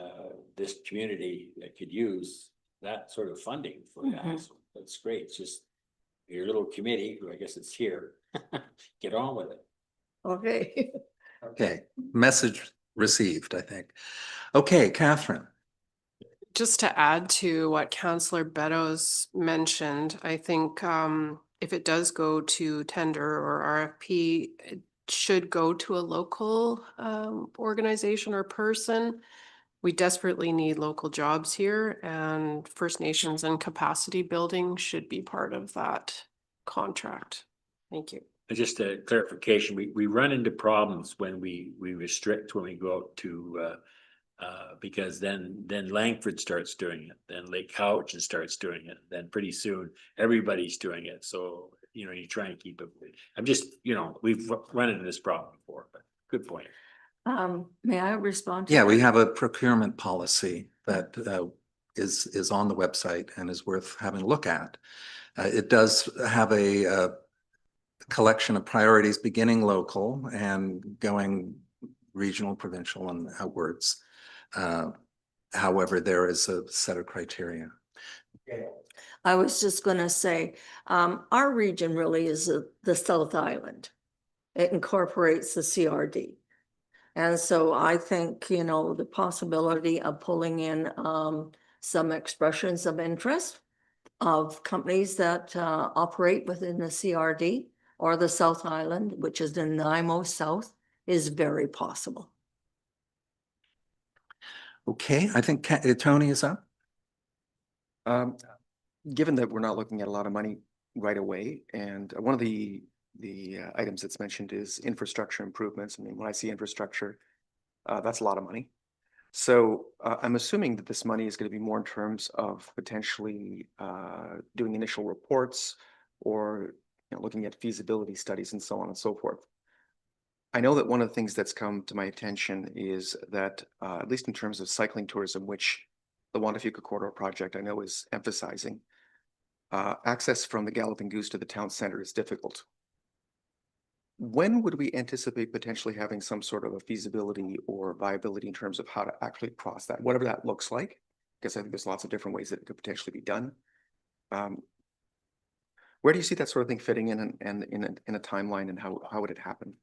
this community that could use that sort of funding for that. Mhm. So that's great. It's just your little committee, who I guess it's here, get on with it. Okay. Okay, message received, I think. Okay, Catherine. Just to add to what Councillor Beddoes mentioned, I think if it does go to tender or RFP, it should go to a local organization or person. We desperately need local jobs here, and First Nations and capacity building should be part of that contract. Thank you. Just a clarification, we run into problems when we restrict when we go out to because then Langford starts doing it, then Lake Cowichan starts doing it, then pretty soon everybody's doing it. So, you know, you try and keep it. I'm just, you know, we've run into this problem before, but good point. May I respond to Yeah, we that? have a procurement policy that is on the website and is worth having a look at. It does have a collection of priorities beginning local and going regional, provincial, and outwards. However, there is a set of criteria. I was just gonna say, our region really is the South Island. It incorporates the CRD. And so I think, you know, the possibility of pulling in some expressions of interest of companies that operate within the CRD or the South Island, which is in Nanaimo South, is very possible. Okay, I think Tony is up. Given that we're not looking at a lot of money right away, and one of the items that's mentioned is infrastructure improvements. I mean, when I see infrastructure, that's a lot of money. So I'm assuming that this money is going to be more in terms of potentially doing initial reports or looking at feasibility studies and so on and so forth. I know that one of the things that's come to my attention is that, at least in terms of cycling tourism, which the Wandafuka Corridor project I know is emphasizing, access from the Galloping Goose to the town center is difficult. When would we anticipate potentially having some sort of a feasibility or viability in terms of how to actually cross that, whatever that looks like? Because I think there's lots of different ways that it could potentially be done. Where do you see that sort of thing fitting in and in a timeline, and how would it happen?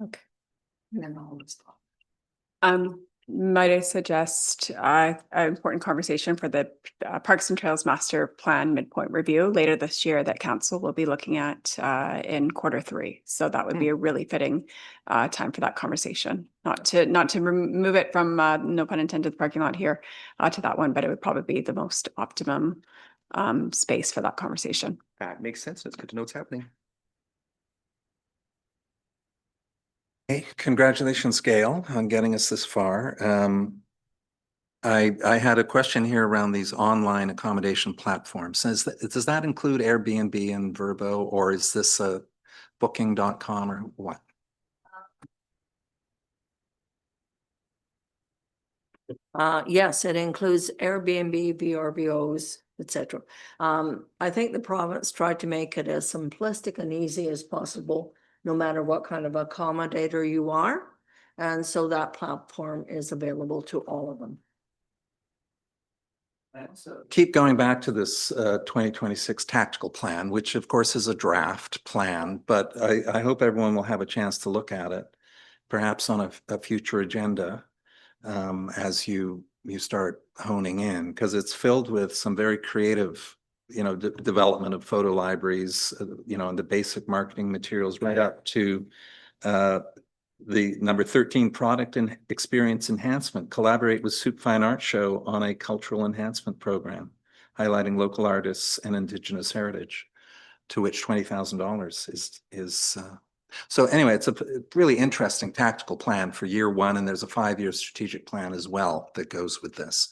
Okay. And then I'll stop. Might I suggest an important conversation for the Parks and Trails Master Plan Midpoint Review later this year that council will be looking at in Q3. So that would be a really fitting time for that conversation. Not to remove it from no pun intended the parking lot here to that one, but it would probably be the most optimum space for that conversation. That makes sense. It's good to know what's happening. Hey, congratulations, Gail, on getting us this far. I had a question here around these online accommodation platforms. Does that include Airbnb and Vrbo, or is this a booking.com or what? Yes, it includes Airbnb, VRBOs, etc. I think the province tried to make it as simplistic and easy as possible, no matter what kind of accommodator you are. And so that platform is available to all of them. Keep going back to this 2026 tactical plan, which of course is a draft plan, but I hope everyone will have a chance to look at it, perhaps on a future agenda as you start honing in, because it's filled with some very creative, development of photo libraries, and the basic marketing materials right up to the number 13 product and experience enhancement. Collaborate with Sooke Fine Art Show on a cultural enhancement program, highlighting local artists and Indigenous heritage, to which $20,000 is. So anyway, it's a really interesting tactical plan for year one, and there's a 5-year strategic plan as well that goes with this.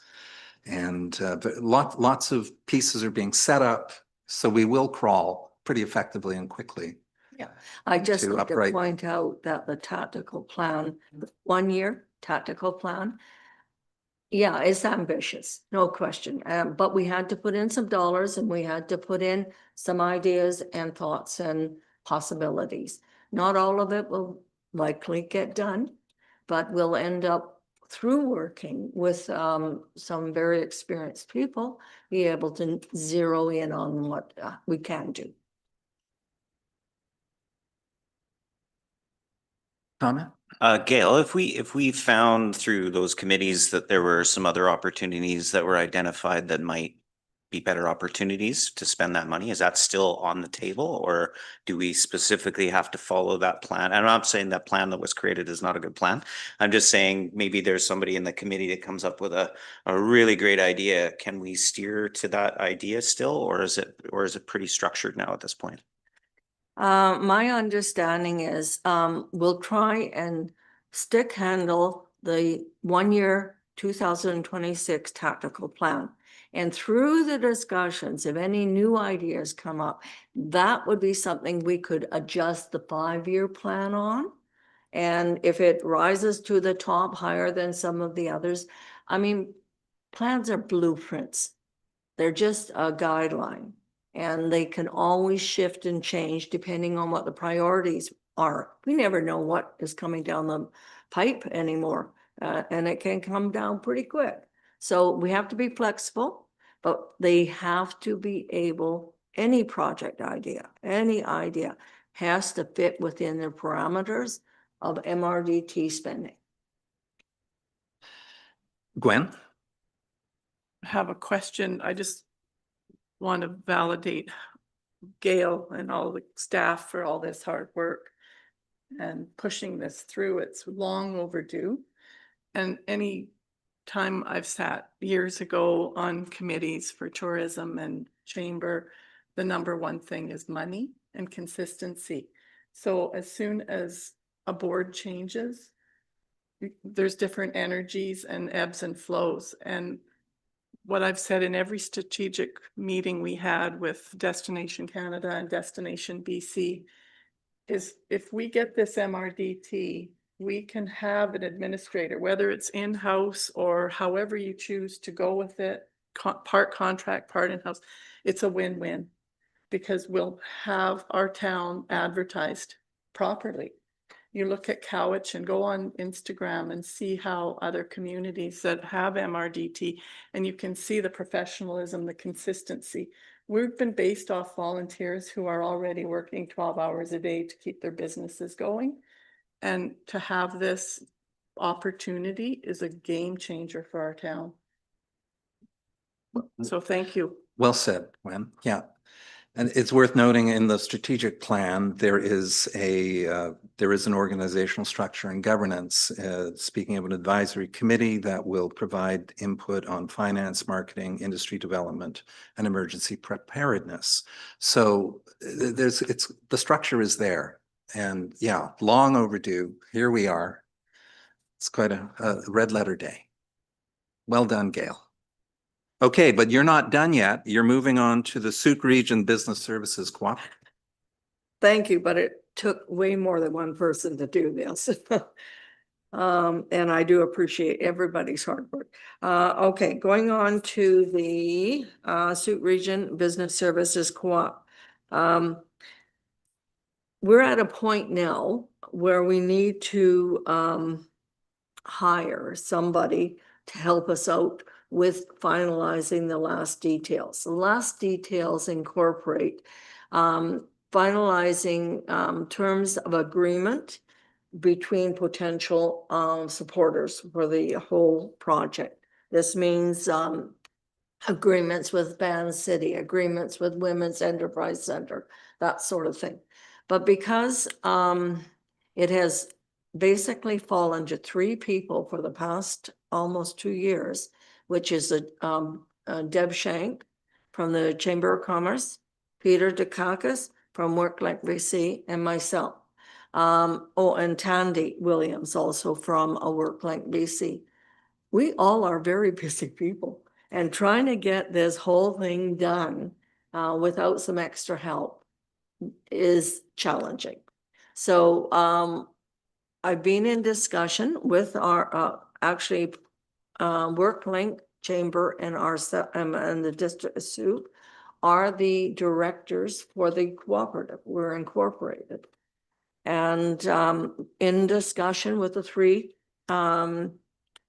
And lots of pieces are being set up, so we will crawl pretty effectively and quickly. Yeah, I just to like to upright. point out that the tactical plan, the 1-year tactical plan, yeah, it's ambitious, no question. But we had to put in some dollars, and we had to put in some ideas and thoughts and possibilities. Not all of it will likely get done, but we'll end up, through working with some very experienced people, be able to zero in on what we can do. Comment? Gail, if we found through those committees that there were some other opportunities that were identified that might be better opportunities to spend that money, is that still on the table, or do we specifically have to follow that plan? I'm not saying that plan that was created is not a good plan. I'm just saying maybe there's somebody in the committee that comes up with a really great idea. Can we steer to that idea still, or is it pretty structured now at this point? My understanding is we'll try and stick handle the 1-year 2026 tactical plan. And through the discussions, if any new ideas come up, that would be something we could adjust the 5-year plan on. And if it rises to the top higher than some of the others, I mean, plans are blueprints. They're just a guideline. And they can always shift and change depending on what the priorities are. We never know what is coming down the pipe anymore, and it can come down pretty quick. So we have to be flexible, but they have to be able, any project idea, any idea has to fit within the parameters of MRDT spending. Gwen? Have a question. I just want to validate Gail and all the staff for all this hard work and pushing this through. It's long overdue. And any time I've sat years ago on committees for tourism and chamber, the number one thing is money and consistency. So as soon as a board changes, there's different energies and ebbs and flows. And what I've said in every strategic meeting we had with Destination Canada and Destination BC is if we get this MRDT, we can have an administrator, whether it's in-house or however you choose to go with it, part contract, part in-house, it's a win-win because we'll have our town advertised properly. You look at Cowich and go on Instagram and see how other communities that have MRDT, and you can see the professionalism, the consistency. We've been based off volunteers who are already working 12 hours a day to keep their businesses going. And to have this opportunity is a game changer for our town. So thank you. Well said, Gwen. Yeah. And it's worth noting in the strategic plan, there is an organizational structure and governance, speaking of an advisory committee that will provide input on finance, marketing, industry development, and emergency preparedness. So the structure is there. And yeah, long overdue. Here we are. It's quite a red letter day. Well done, Gail. Okay, but you're not done yet. You're moving on to the Sooke Region Business Services Cooperative. Thank you, but it took way more than one person to do this. And I do appreciate everybody's hard work. Okay, going on to the Sooke Region Business Services Co-op. We're at a point now where we need to hire somebody to help us out with finalizing the last details. The last details incorporate finalizing terms of agreement between potential supporters for the whole project. This means agreements with Van City, agreements with Women's Enterprise Center, that sort of thing. But because it has basically fallen to 3 people for the past almost 2 years, which is Deb Shank from the Chamber of Commerce, Peter Dukakis from WorkLink BC, and myself. And Tandy Williams also from WorkLink BC. We all are very busy people, and trying to get this whole thing done without some extra help is challenging. So I've been in discussion with our WorkLink Chamber and and the District of Sooke are the directors for the cooperative. We're incorporated. And in discussion with the 3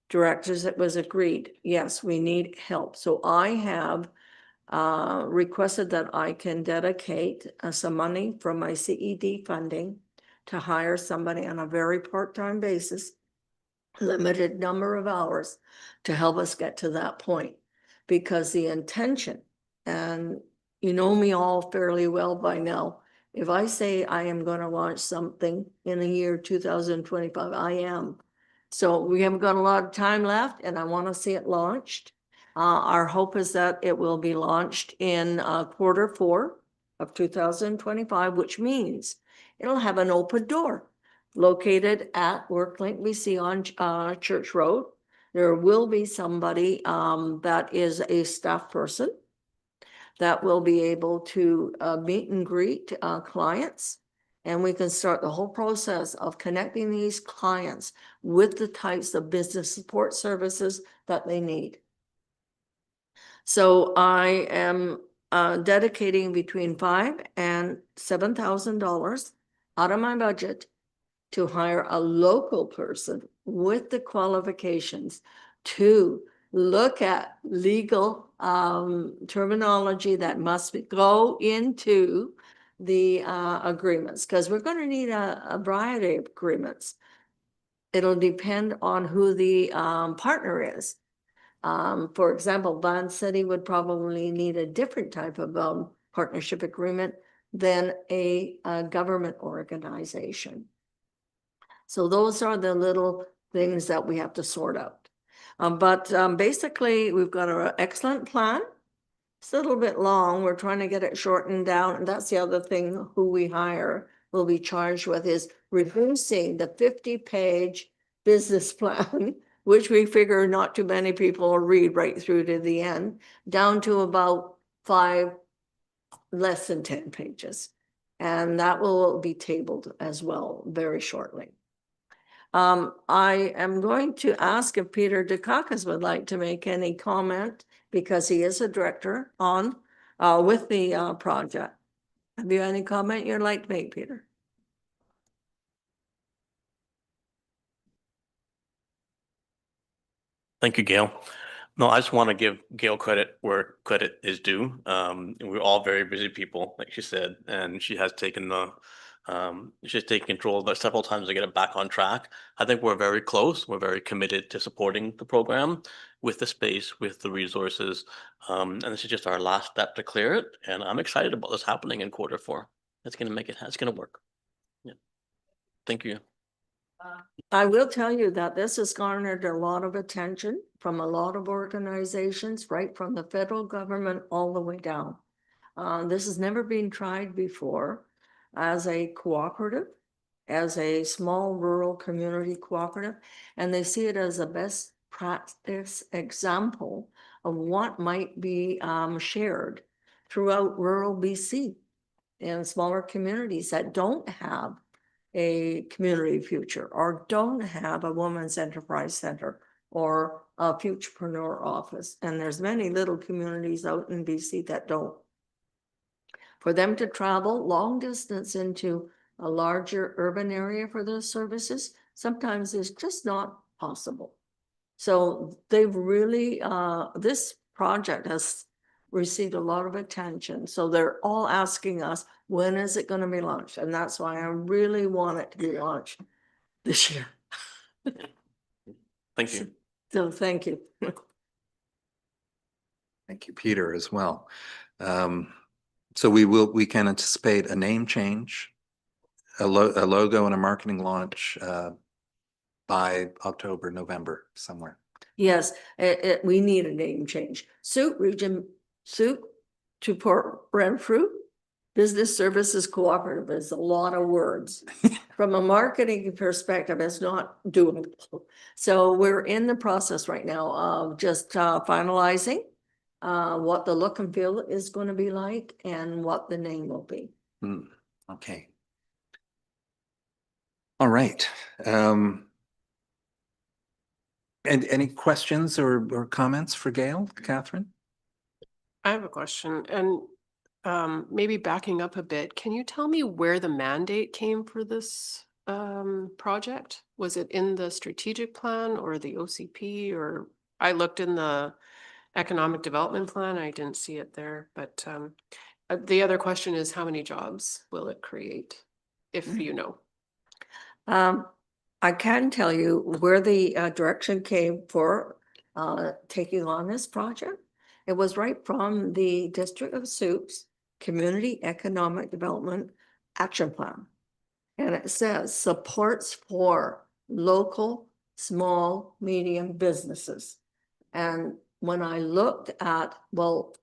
directors, it was agreed, yes, we need help. So I have requested that I can dedicate some money from my CED funding to hire somebody on a very part-time basis, limited number of hours, to help us get to that point. Because the intention, and you know me all fairly well by now, if I say I am going to launch something in the year 2025, I am. So we haven't got a lot of time left, and I want to see it launched. Our hope is that it will be launched in Q4 of 2025, which means it'll have an open door located at WorkLink BC on Church Road. There will be somebody that is a staff person that will be able to meet and greet clients. And we can start the whole process of connecting these clients with the types of business support services that they need. So I am dedicating between $5,000 and $7,000 out of my budget to hire a local person with the qualifications to look at legal terminology that must go into the agreements, because we're going to need a variety of agreements. It'll depend on who the partner is. For example, Van City would probably need a different type of partnership agreement than a government organization. So those are the little things that we have to sort out. But basically, we've got an excellent plan. It's a little bit long. We're trying to get it shortened down. And that's the other thing, who we hire will be charged with is reducing the 50-page business plan, which we figure not too many people will read right through to the end, down to about 5, less than 10 pages. And that will be tabled as well very shortly. I am going to ask if Peter Dukakis would like to make any comment, because he is a director on with the project. Have you any comment you'd like to make, Peter? Thank you, Gail. No, I just want to give Gail credit where credit is due. We're all very busy people, like she said, and she has taken she's taken control of it several times to get it back on track. I think we're very close. We're very committed to supporting the program with the space, with the resources. And this is just our last step to clear it. And I'm excited about this happening in Q4. It's going to make it, it's going to work. Yeah. Thank you. I will tell you that this has garnered a lot of attention from a lot of organizations, right from the federal government all the way down. This has never been tried before as a cooperative, as a small rural community cooperative, and they see it as a best practice example of what might be shared throughout rural BC and smaller communities that don't have a community future or don't have a women's enterprise center or a futurepreneur office. And there's many little communities out in BC that don't. For them to travel long distance into a larger urban area for those services, sometimes it's just not possible. So they've really, this project has received a lot of attention. So they're all asking us, when is it going to be launched? And that's why I really want it to be launched this year. Thank you. So thank you. Thank you, Peter, as well. So we can anticipate a name change, a logo and a marketing launch by October, November, somewhere. Yes, we need a name change. Sooke to Port Renfrew Business Services Cooperative is a lot of words. From a marketing perspective, it's not doable. So we're in the process right now of just finalizing what the look and feel is going to be like and what the name will be. Okay. All right. And any questions or comments for Gail, Catherine? I have a question, and maybe backing up a bit, can you tell me where the mandate came for this project? Was it in the strategic plan or the OCP, or I looked in the economic development plan, I didn't see it there, but the other question is, how many jobs will it create, if you know? I can tell you where the direction came for taking on this project. It was right from the District of Sooke's Community Economic Development Action Plan. And it says supports for local, small, medium businesses. And when I looked at, well,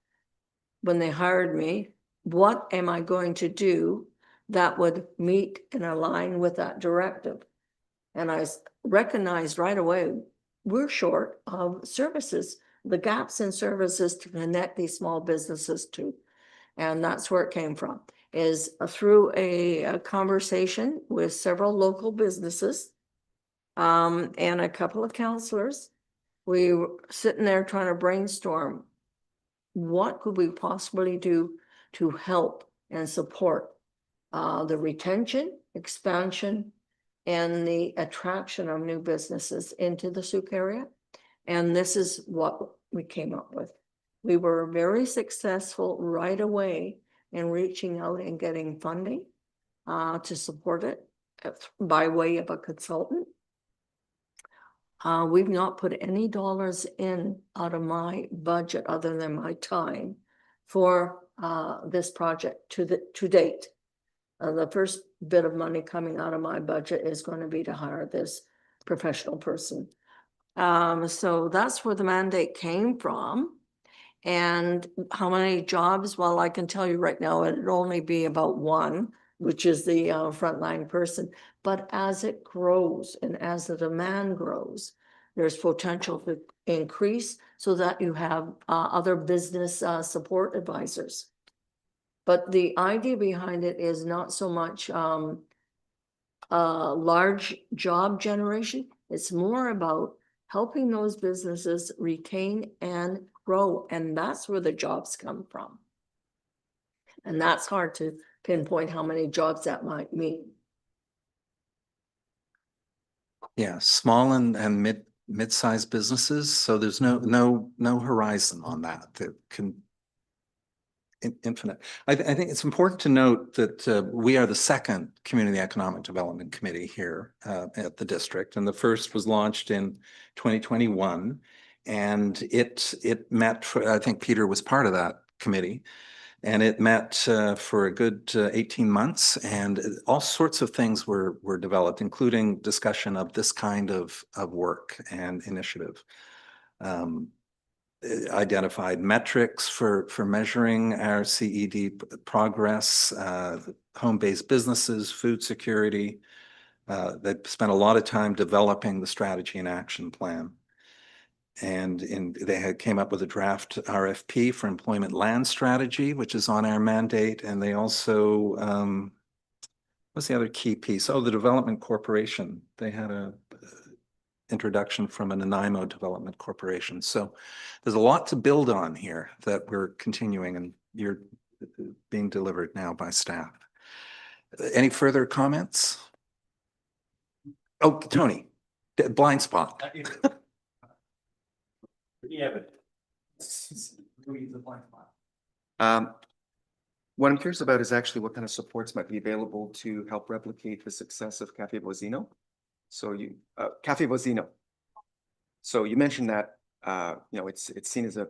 when they hired me, what am I going to do that would meet and align with that directive? And I recognized right away, we're short of services, the gaps in services to connect these small businesses to. And that's where it came from, is through a conversation with several local businesses and a couple of counselors. We were sitting there trying to brainstorm what could we possibly do to help and support the retention, expansion, and the attraction of new businesses into the Sooke area. And this is what we came up with. We were very successful right away in reaching out and getting funding to support it by way of a consultant. We've not put any dollars in out of my budget other than my time for this project to date. The first bit of money coming out of my budget is going to be to hire this professional person. So that's where the mandate came from. And how many jobs? Well, I can tell you right now, it'd only be about one, which is the frontline person. But as it grows and as the demand grows, there's potential to increase so that you have other business support advisors. But the idea behind it is not so much large job generation. It's more about helping those businesses retain and grow. And that's where the jobs come from. And that's hard to pinpoint how many jobs that might mean. Yeah, small and mid-sized businesses. So there's no horizon on that can infinite. I think it's important to note that we are the second Community Economic Development Committee here at the district, and the first was launched in 2021, and it met. I think Peter was part of that committee, and it met for a good 18 months, and all sorts of things were developed, including discussion of this kind of work and initiative. Identified metrics for measuring our CED progress, home-based businesses, food security. They spent a lot of time developing the strategy and action plan. And they came up with a draft RFP for employment land strategy, which is on our mandate. And they also, what's the other key piece? Oh, the Development Corporation. They had a introduction from an Nanaimo Development Corporation. So there's a lot to build on here that we're continuing, and you're being delivered now by staff. Any further comments? Oh, Tony, blind spot. Yeah, but. What I'm curious about is actually what kind of supports might be available to help replicate the success of Cafe Bozino. So Cafe Bozino. So you mentioned that, it's seen as a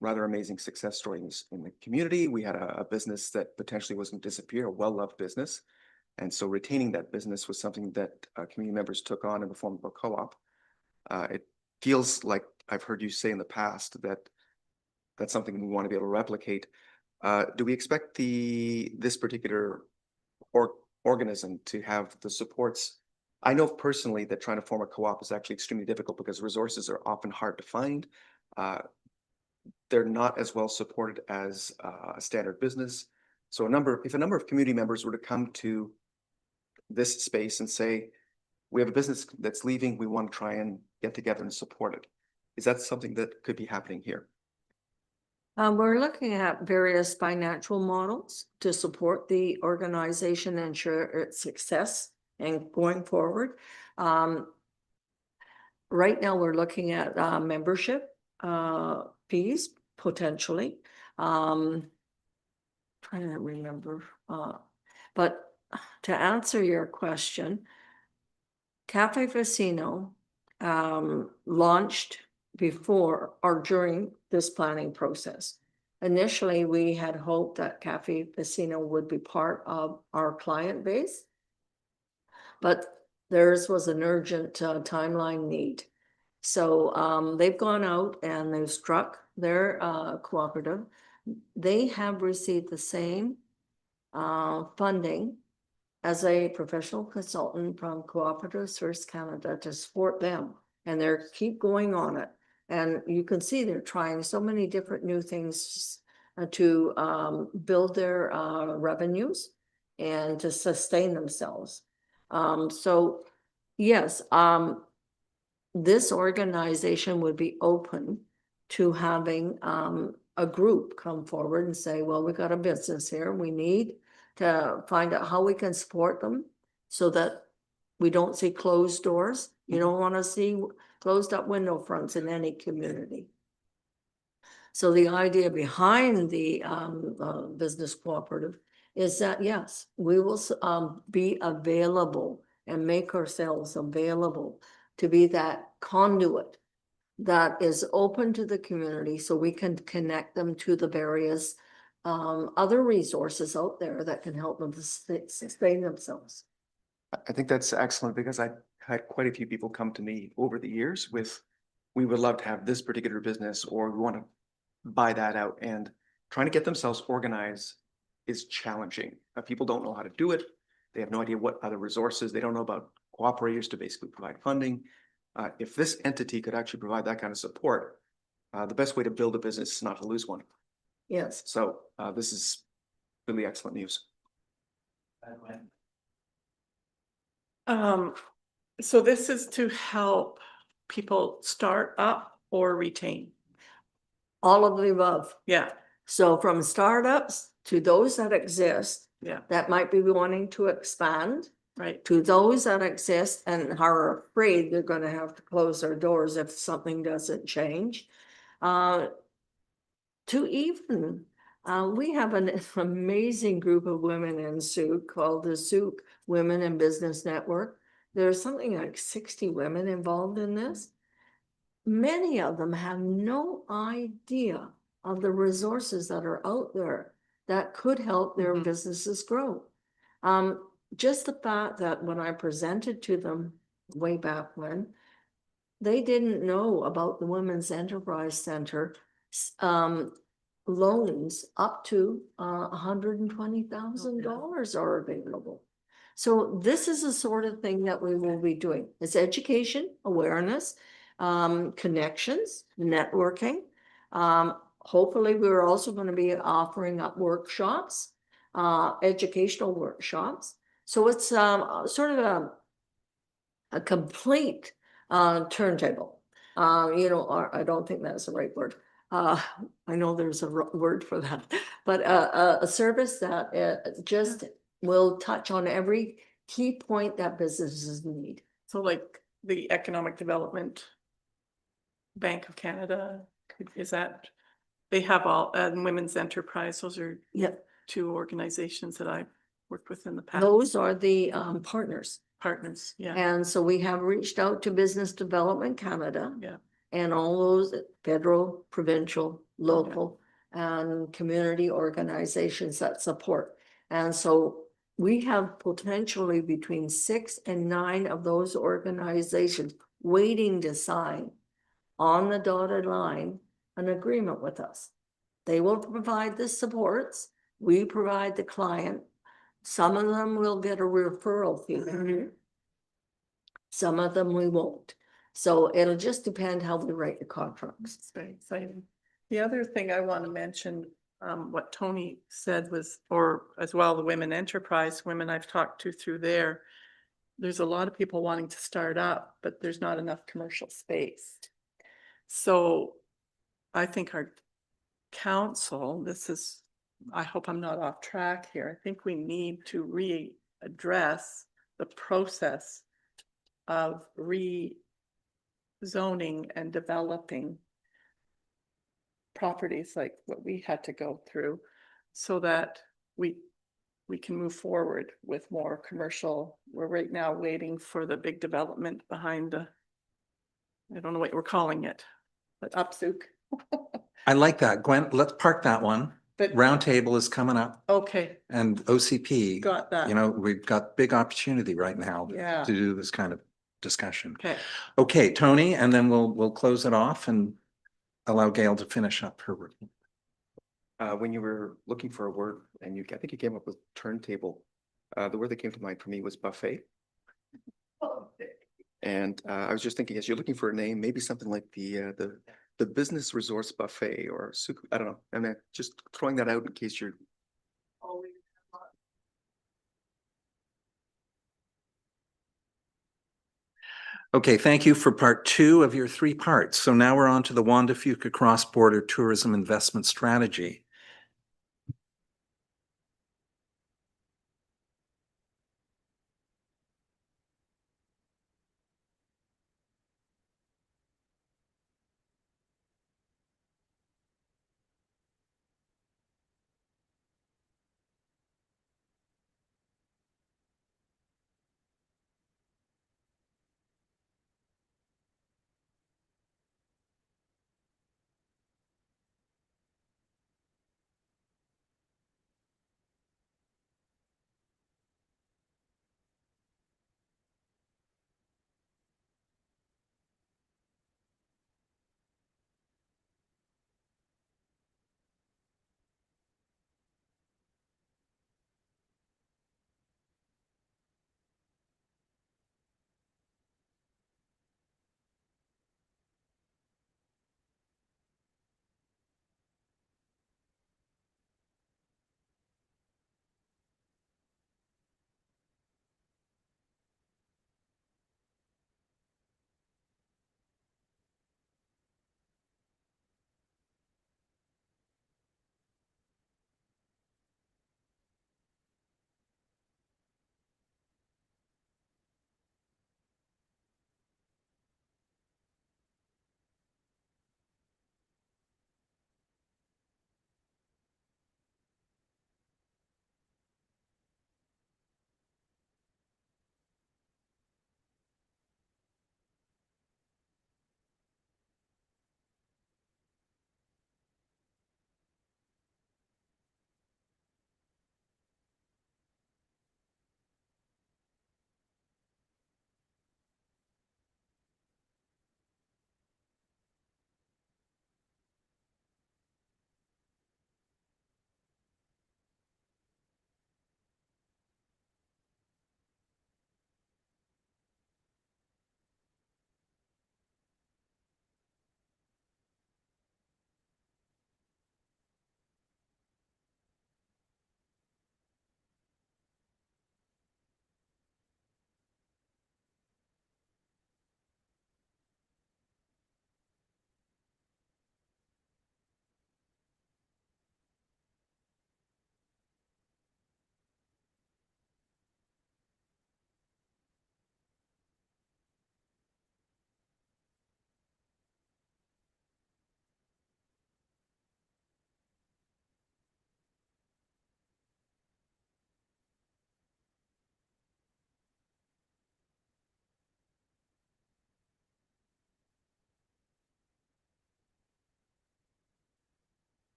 rather amazing success story in the community. We had a business that potentially was going to disappear, a well-loved business. And so retaining that business was something that community members took on in the form of a co-op. It feels like I've heard you say in the past that that's something we want to be able to replicate. Do we expect this particular organism to have the supports? I know personally that trying to form a co-op is actually extremely difficult because resources are often hard to find. They're not as well supported as a standard business. So if a number of community members were to come to this space and say, we have a business that's leaving, we want to try and get together and support it. Is that something that could be happening here? We're looking at various financial models to support the organization and ensure its success and going forward. Right now, we're looking at membership fees potentially. Trying to remember, but to answer your question, Cafe Vecino launched before or during this planning process. Initially, we had hoped that Cafe Vecino would be part of our client base, but theirs was an urgent timeline need. So they've gone out and they've struck their cooperative. They have received the same funding as a professional consultant from Cooperatives First Canada to support them, and they're keep going on it. And you can see they're trying so many different new things to build their revenues and to sustain themselves. So yes, this organization would be open to having a group come forward and say, well, we've got a business here. We need to find out how we can support them so that we don't see closed doors. You don't want to see closed up window fronts in any community. So the idea behind the business cooperative is that, yes, we will be available and make ourselves available to be that conduit that is open to the community so we can connect them to the various other resources out there that can help them to sustain themselves. I think that's excellent because I had quite a few people come to me over the years with, we would love to have this particular business, or we want to buy that out, and trying to get themselves organized is challenging. People don't know how to do it. They have no idea what other resources, they don't know about cooperators to basically provide funding. If this entity could actually provide that kind of support, the best way to build a business is not to lose one. Yes. So this is really excellent news. So this is to help people start up or retain. All of the above. Yeah, So from startups to those that exist, yeah, that might be wanting to expand, right. to those that exist and are afraid they're gonna have to close their doors if something doesn't change. To even, we have an amazing group of women in Sooke called the Sooke Women in Business Network. There's something like 60 women involved in this. Many of them have no idea of the resources that are out there that could help their Mhm. businesses grow. Just the fact that when I presented to them way back when, they didn't know about the Women's Enterprise Center, loans up to $120,000 are available. So this is the sort of thing that we will be doing. It's education, awareness, connections, networking. Hopefully, we're also going to be offering up workshops, educational workshops. So it's sort of a complete turntable. Or I don't think that's the right word. I know there's a word for that, but a service that just will touch on every key point that businesses need. So like the Economic Development Bank of Canada, is that, they have all, Women's Enterprise, those are Yeah, two organizations that I've worked with in the past. those are the partners. Partners, yeah, And so we have reached out to Business Development Canada. yeah. And all those federal, provincial, local, and community organizations that support. And so we have potentially between 6 and 9 of those organizations waiting to sign on the dotted line an agreement with us. They will provide the supports, we provide the client. Some of them will get a referral fee. Some of them we won't. So it'll just depend how we write the contracts. It's very exciting. The other thing I want to mention, what Tony said was, or as well, the Women Enterprise, women I've talked to through there. There's a lot of people wanting to start up, but there's not enough commercial space. So I think our council, I hope I'm not off track here. I think we need to readdress the process of rezoning and developing properties like what we had to go through, so that we can move forward with more commercial. We're right now waiting for the big development behind the, I don't know what we're calling it, but Upsuk. I like that. Gwen, let's park that one. But Roundtable is coming up okay, and OCP. got that. We've got big opportunity right now Yeah. to do this kind of discussion. Okay. Okay, Tony, and then we'll close it off and allow Gail to finish up her. When you were looking for a word and I think you came up with turntable, the word that came to mind for me was buffet. And I was just thinking, as you're looking for a name, maybe something like the Business Resource Buffet or Sooke, I don't know. I mean, just throwing that out in case you're. Okay, thank you for part 2 of your 3 parts. So now we're on to the Wanda Fuca Cross-Border Tourism Investment Strategy.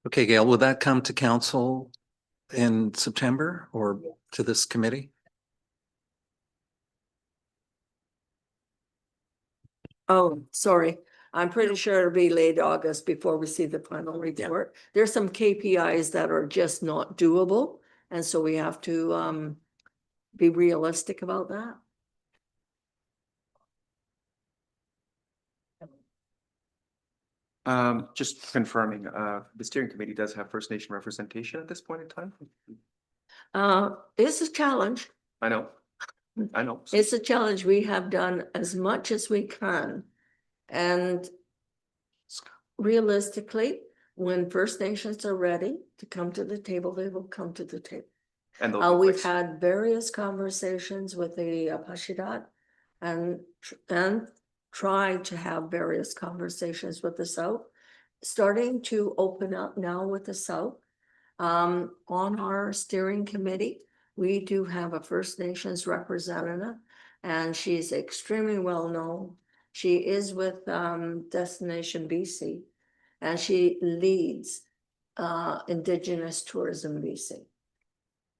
Okay, Gail, will that come to council in September or to this committee? Oh, sorry. I'm pretty sure it'll be late August before we see the final report. There's some KPIs that are just not doable. And so we have to be realistic about that. Just confirming, the steering committee does have First Nation representation at this point in time? It's a challenge. I know. I know. It's a challenge. We have done as much as we can. And realistically, when First Nations are ready to come to the table, they will come to the table. And they'll be We've quick. had various conversations with the Pashidat and tried to have various conversations with the South, starting to open up now with the South. On our steering committee, we do have a First Nations representative, and she's extremely well known. She is with Destination BC, and she leads Indigenous Tourism BC.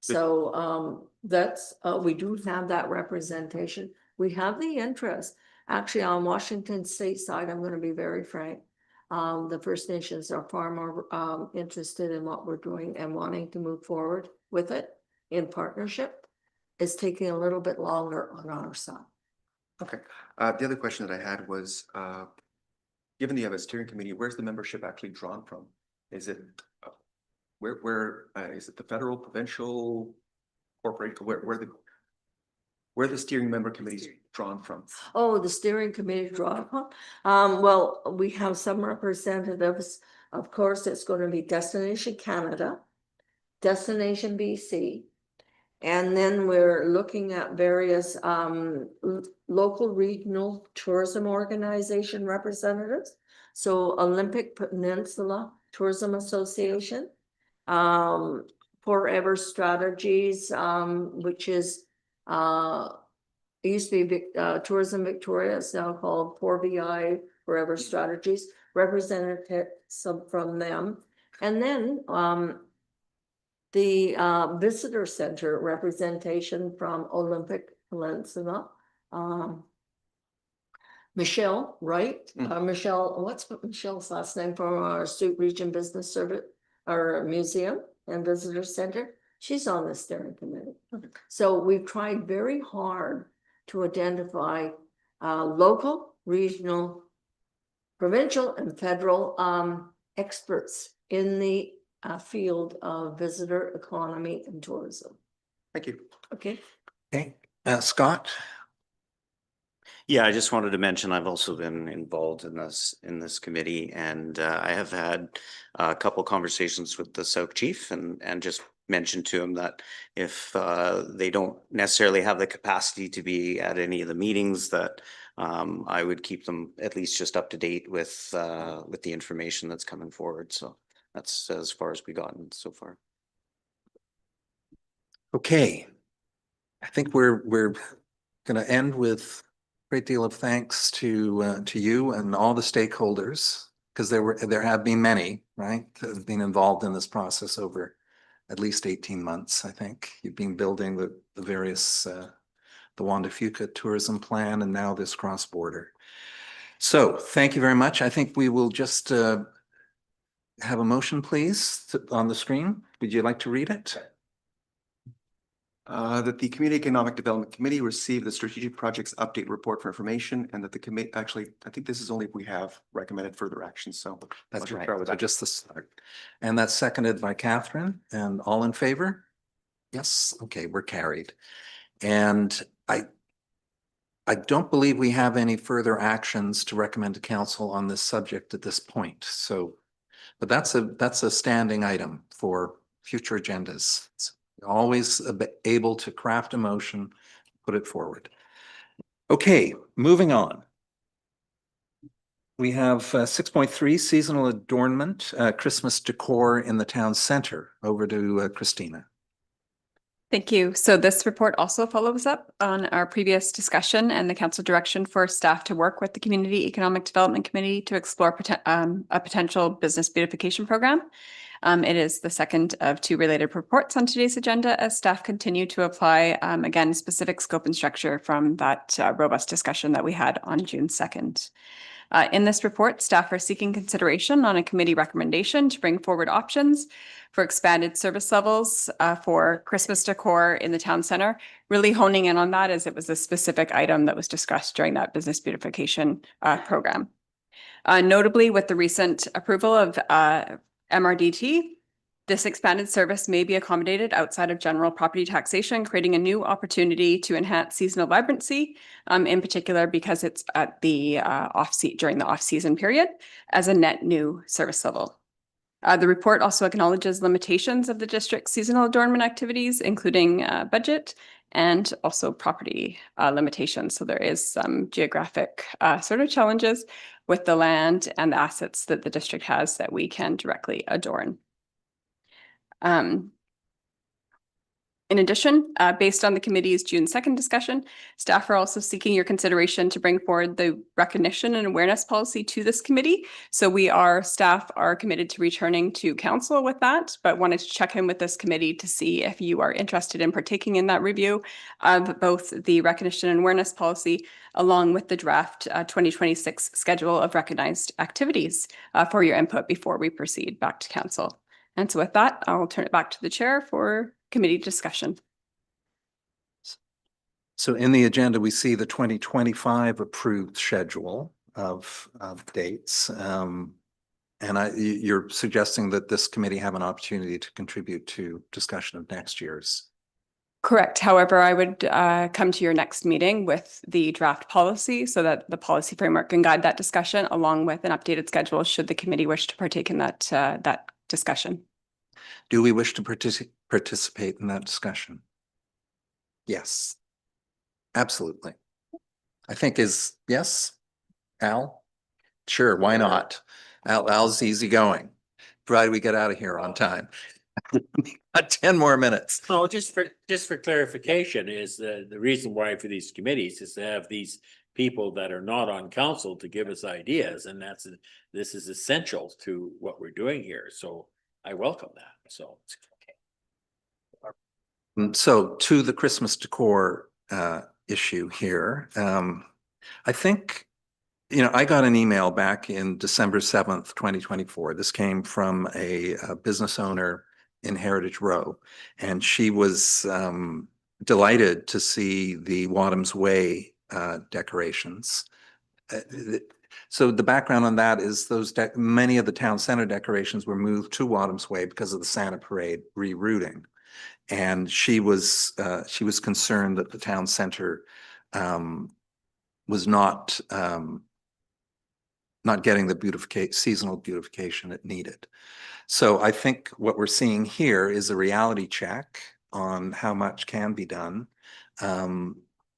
So that's we do have that representation. We have the interest. Actually, on Washington State side, I'm going to be very frank. The First Nations are far more interested in what we're doing and wanting to move forward with it in partnership. It's taking a little bit longer on our side. Okay. The other question that I had was, given that you have a steering committee, where's the membership actually drawn from? Is it where is it the federal, provincial, corporate? Where the steering member committees drawn from? Oh, the steering committee draw upon? Well, we have some representatives. Of course, it's going to be Destination Canada, Destination BC. And then we're looking at various local regional tourism organization representatives. So Olympic Peninsula Tourism Association, Forever Strategies, which is it used to be Tourism Victoria, it's now called 4VI, Forever Strategies, representatives from them. And then the visitor center representation from Olympic Peninsula. Michelle, right? Michelle, what's Michelle's last name from our Sooke Region Business Service, our museum and visitor center? She's on the steering committee. So we've tried very hard to identify local, regional, provincial, and federal experts in the field of visitor economy and tourism. Thank you. Okay. Okay, Scott? Yeah, I just wanted to mention I've also been involved in this committee, and I have had a couple conversations with the Sooke chief and just mentioned to him that if they don't necessarily have the capacity to be at any of the meetings, that I would keep them at least just up to date with the information that's coming forward. So that's as far as we gotten so far. Okay. I think we're going to end with a great deal of thanks to you and all the stakeholders, because there have been many, right, that have been involved in this process over at least 18 months. I think you've been building the various the Juan de Fuca tourism plan and now this cross-border. So thank you very much. I think we will just have a motion, please, on the screen. Would you like to read it? That the Community Economic Development Committee receive the Strategic Projects Update Report for information, and that the committee, actually, I think this is only if we have recommended further action, so. That's I'll right. start with So that. just the start. And that's seconded by Catherine, and all in favor? Yes, okay, we're carried. And I don't believe we have any further actions to recommend to council on this subject at this point. So, but that's a standing item for future agendas. It's always able to craft a motion, put it forward. Okay, moving on. We have 6.3 seasonal adornment, Christmas decor in the town center. Over to Christina. Thank you. So this report also follows up on our previous discussion and the council direction for staff to work with the Community Economic Development Committee to explore a potential business beautification program. It is the second of two related reports on today's agenda as staff continue to apply, again, specific scope and structure from that robust discussion that we had on June 2nd. In this report, staff are seeking consideration on a committee recommendation to bring forward options for expanded service levels for Christmas decor in the town center. Really honing in on that as it was a specific item that was discussed during that business beautification program. Notably, with the recent approval of MRDT, this expanded service may be accommodated outside of general property taxation, creating a new opportunity to enhance seasonal vibrancy, in particular because it's at the during the off-season period as a net new service level. The report also acknowledges limitations of the district's seasonal adornment activities, including budget and also property limitations. So there is some geographic sort of challenges with the land and the assets that the district has that we can directly adorn. In addition, based on the committee's June 2nd discussion, staff are also seeking your consideration to bring forward the recognition and awareness policy to this committee. So staff are committed to returning to council with that, but wanted to check in with this committee to see if you are interested in partaking in that review of both the recognition and awareness policy along with the draft 2026 schedule of recognized activities for your input before we proceed back to council. And so with that, I'll turn it back to the chair for committee discussion. So in the agenda, we see the 2025 approved schedule of dates. And you're suggesting that this committee have an opportunity to contribute to discussion of next year's. Correct. However, I would come to your next meeting with the draft policy so that the policy framework can guide that discussion along with an updated schedule should the committee wish to partake in that discussion. Do we wish to participate in that discussion? Yes, absolutely. I think yes, Al? Sure, why not? Al's easygoing, provided we get out of here on time. 10 more minutes. No, just for clarification is the reason why for these committees is to have these people that are not on council to give us ideas, and this is essential to what we're doing here. So I welcome that. So it's okay. So to the Christmas decor issue here, I think, I got an email back in December 7th, 2024. This came from a business owner in Heritage Row, and she was delighted to see the Wadham's Way decorations. So the background on that is many of the town center decorations were moved to Wadham's Way because of the Santa Parade rerouting. And she was concerned that the town center was not getting the seasonal beautification it needed. So I think what we're seeing here is a reality check on how much can be done.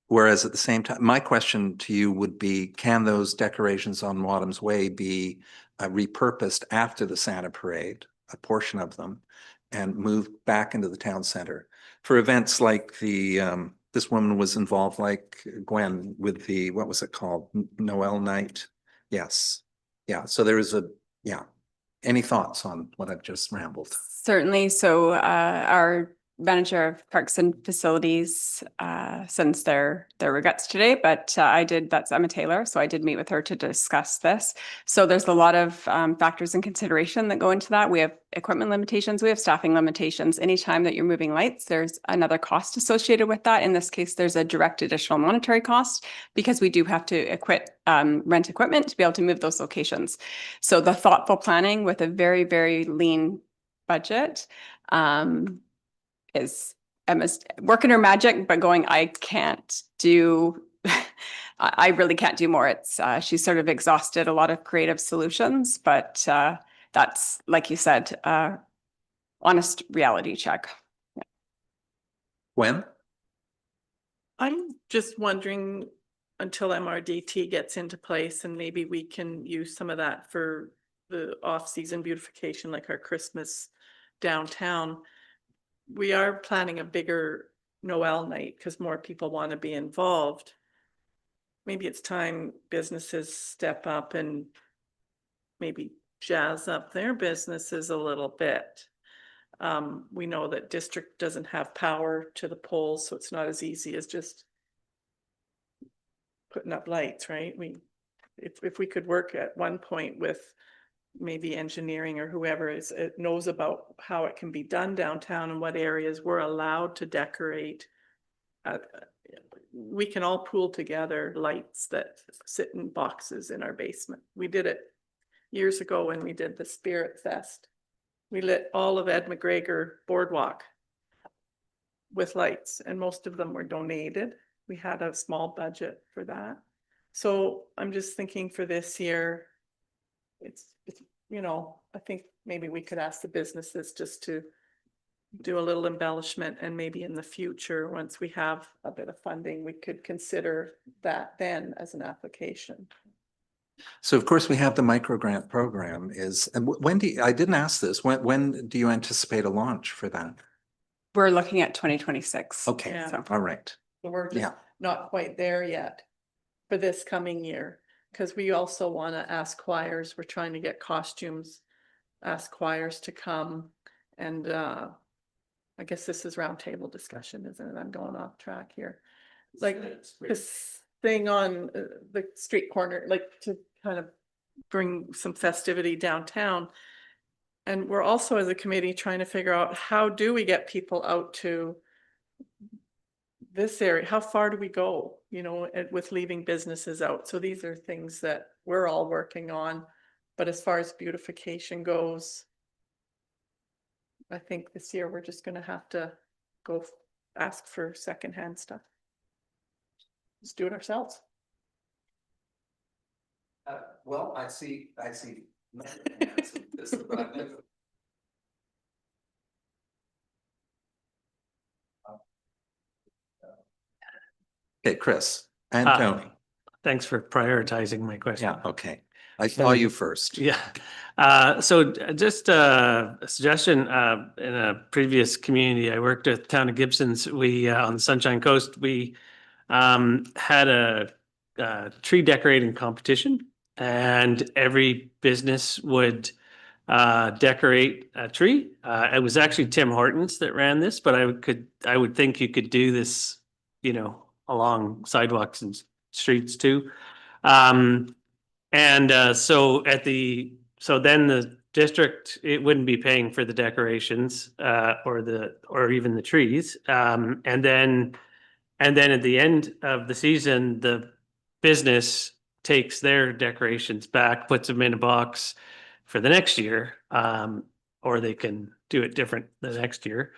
Whereas at the same time, my question to you would be, can those decorations on Wadham's Way be repurposed after the Santa Parade, a portion of them, and moved back into the town center for events like this woman was involved, like Gwen, with what was it called? Noel night? Yes. Yeah. So there is Any thoughts on what I've just rambled? Certainly. So our manager of parks and facilities sends their regrets today, but that's Emma Taylor. So I did meet with her to discuss this. So there's a lot of factors and consideration that go into that. We have equipment limitations, we have staffing limitations. Anytime that you're moving lights, there's another cost associated with that. In this case, there's a direct additional monetary cost because we do have to rent equipment to be able to move those locations. So the thoughtful planning with a very, very lean budget is Emma's working her magic, but going, I really can't do more. She's sort of exhausted a lot of creative solutions, but that's, like you said, honest reality check. Yeah. When? I'm just wondering until MRDT gets into place and maybe we can use some of that for the off-season beautification, like our Christmas downtown. We are planning a bigger Noel night because more people want to be involved. Maybe it's time businesses step up and maybe jazz up their businesses a little bit. We know that district doesn't have power to the poles, so it's not as easy as just putting up lights, right? If we could work at one point with maybe engineering or whoever it knows about how it can be done downtown and what areas we're allowed to decorate. We can all pool together lights that sit in boxes in our basement. We did it years ago when we did the Spirit Fest. We lit all of Ed McGregor Boardwalk with lights, and most of them were donated. We had a small budget for that. So I'm just thinking for this year, it's, you know, I think maybe we could ask the businesses just to do a little embellishment, and maybe in the future, once we have a bit of funding, we could consider that then as an application. So of course, we have the micro grant program and when I didn't ask this, when do you anticipate a launch for that? We're looking at 2026. Okay, Yeah. So all right. So we're just Yeah. not quite there yet for this coming year, because we also want to ask choirs. We're trying to get costumes, ask choirs to come, and I guess this is roundtable discussion, isn't it? I'm going off track here. Like this thing on the street corner, like to kind of bring some festivity downtown. And we're also as a committee trying to figure out, how do we get people out to this area? How far do we go, you know, with leaving businesses out? So these are things that we're all working on. But as far as beautification goes, I think this year we're just gonna have to go ask for secondhand stuff. Just do it ourselves. Well, I see. Okay, Chris and Tony. Thanks for prioritizing my question. Yeah, okay. I saw you first. Yeah. So just a suggestion, in a previous community I worked with, town of Gibson's, we, on the Sunshine Coast, we had a tree decorating competition, and every business would decorate a tree. It was actually Tim Hortons that ran this, but I would think you could do this, you know, along sidewalks and streets too. So then the district, it wouldn't be paying for the decorations, or even the trees. And then at the end of the season, the business takes their decorations back, puts them in a box for the next year, or they can do it different the next year.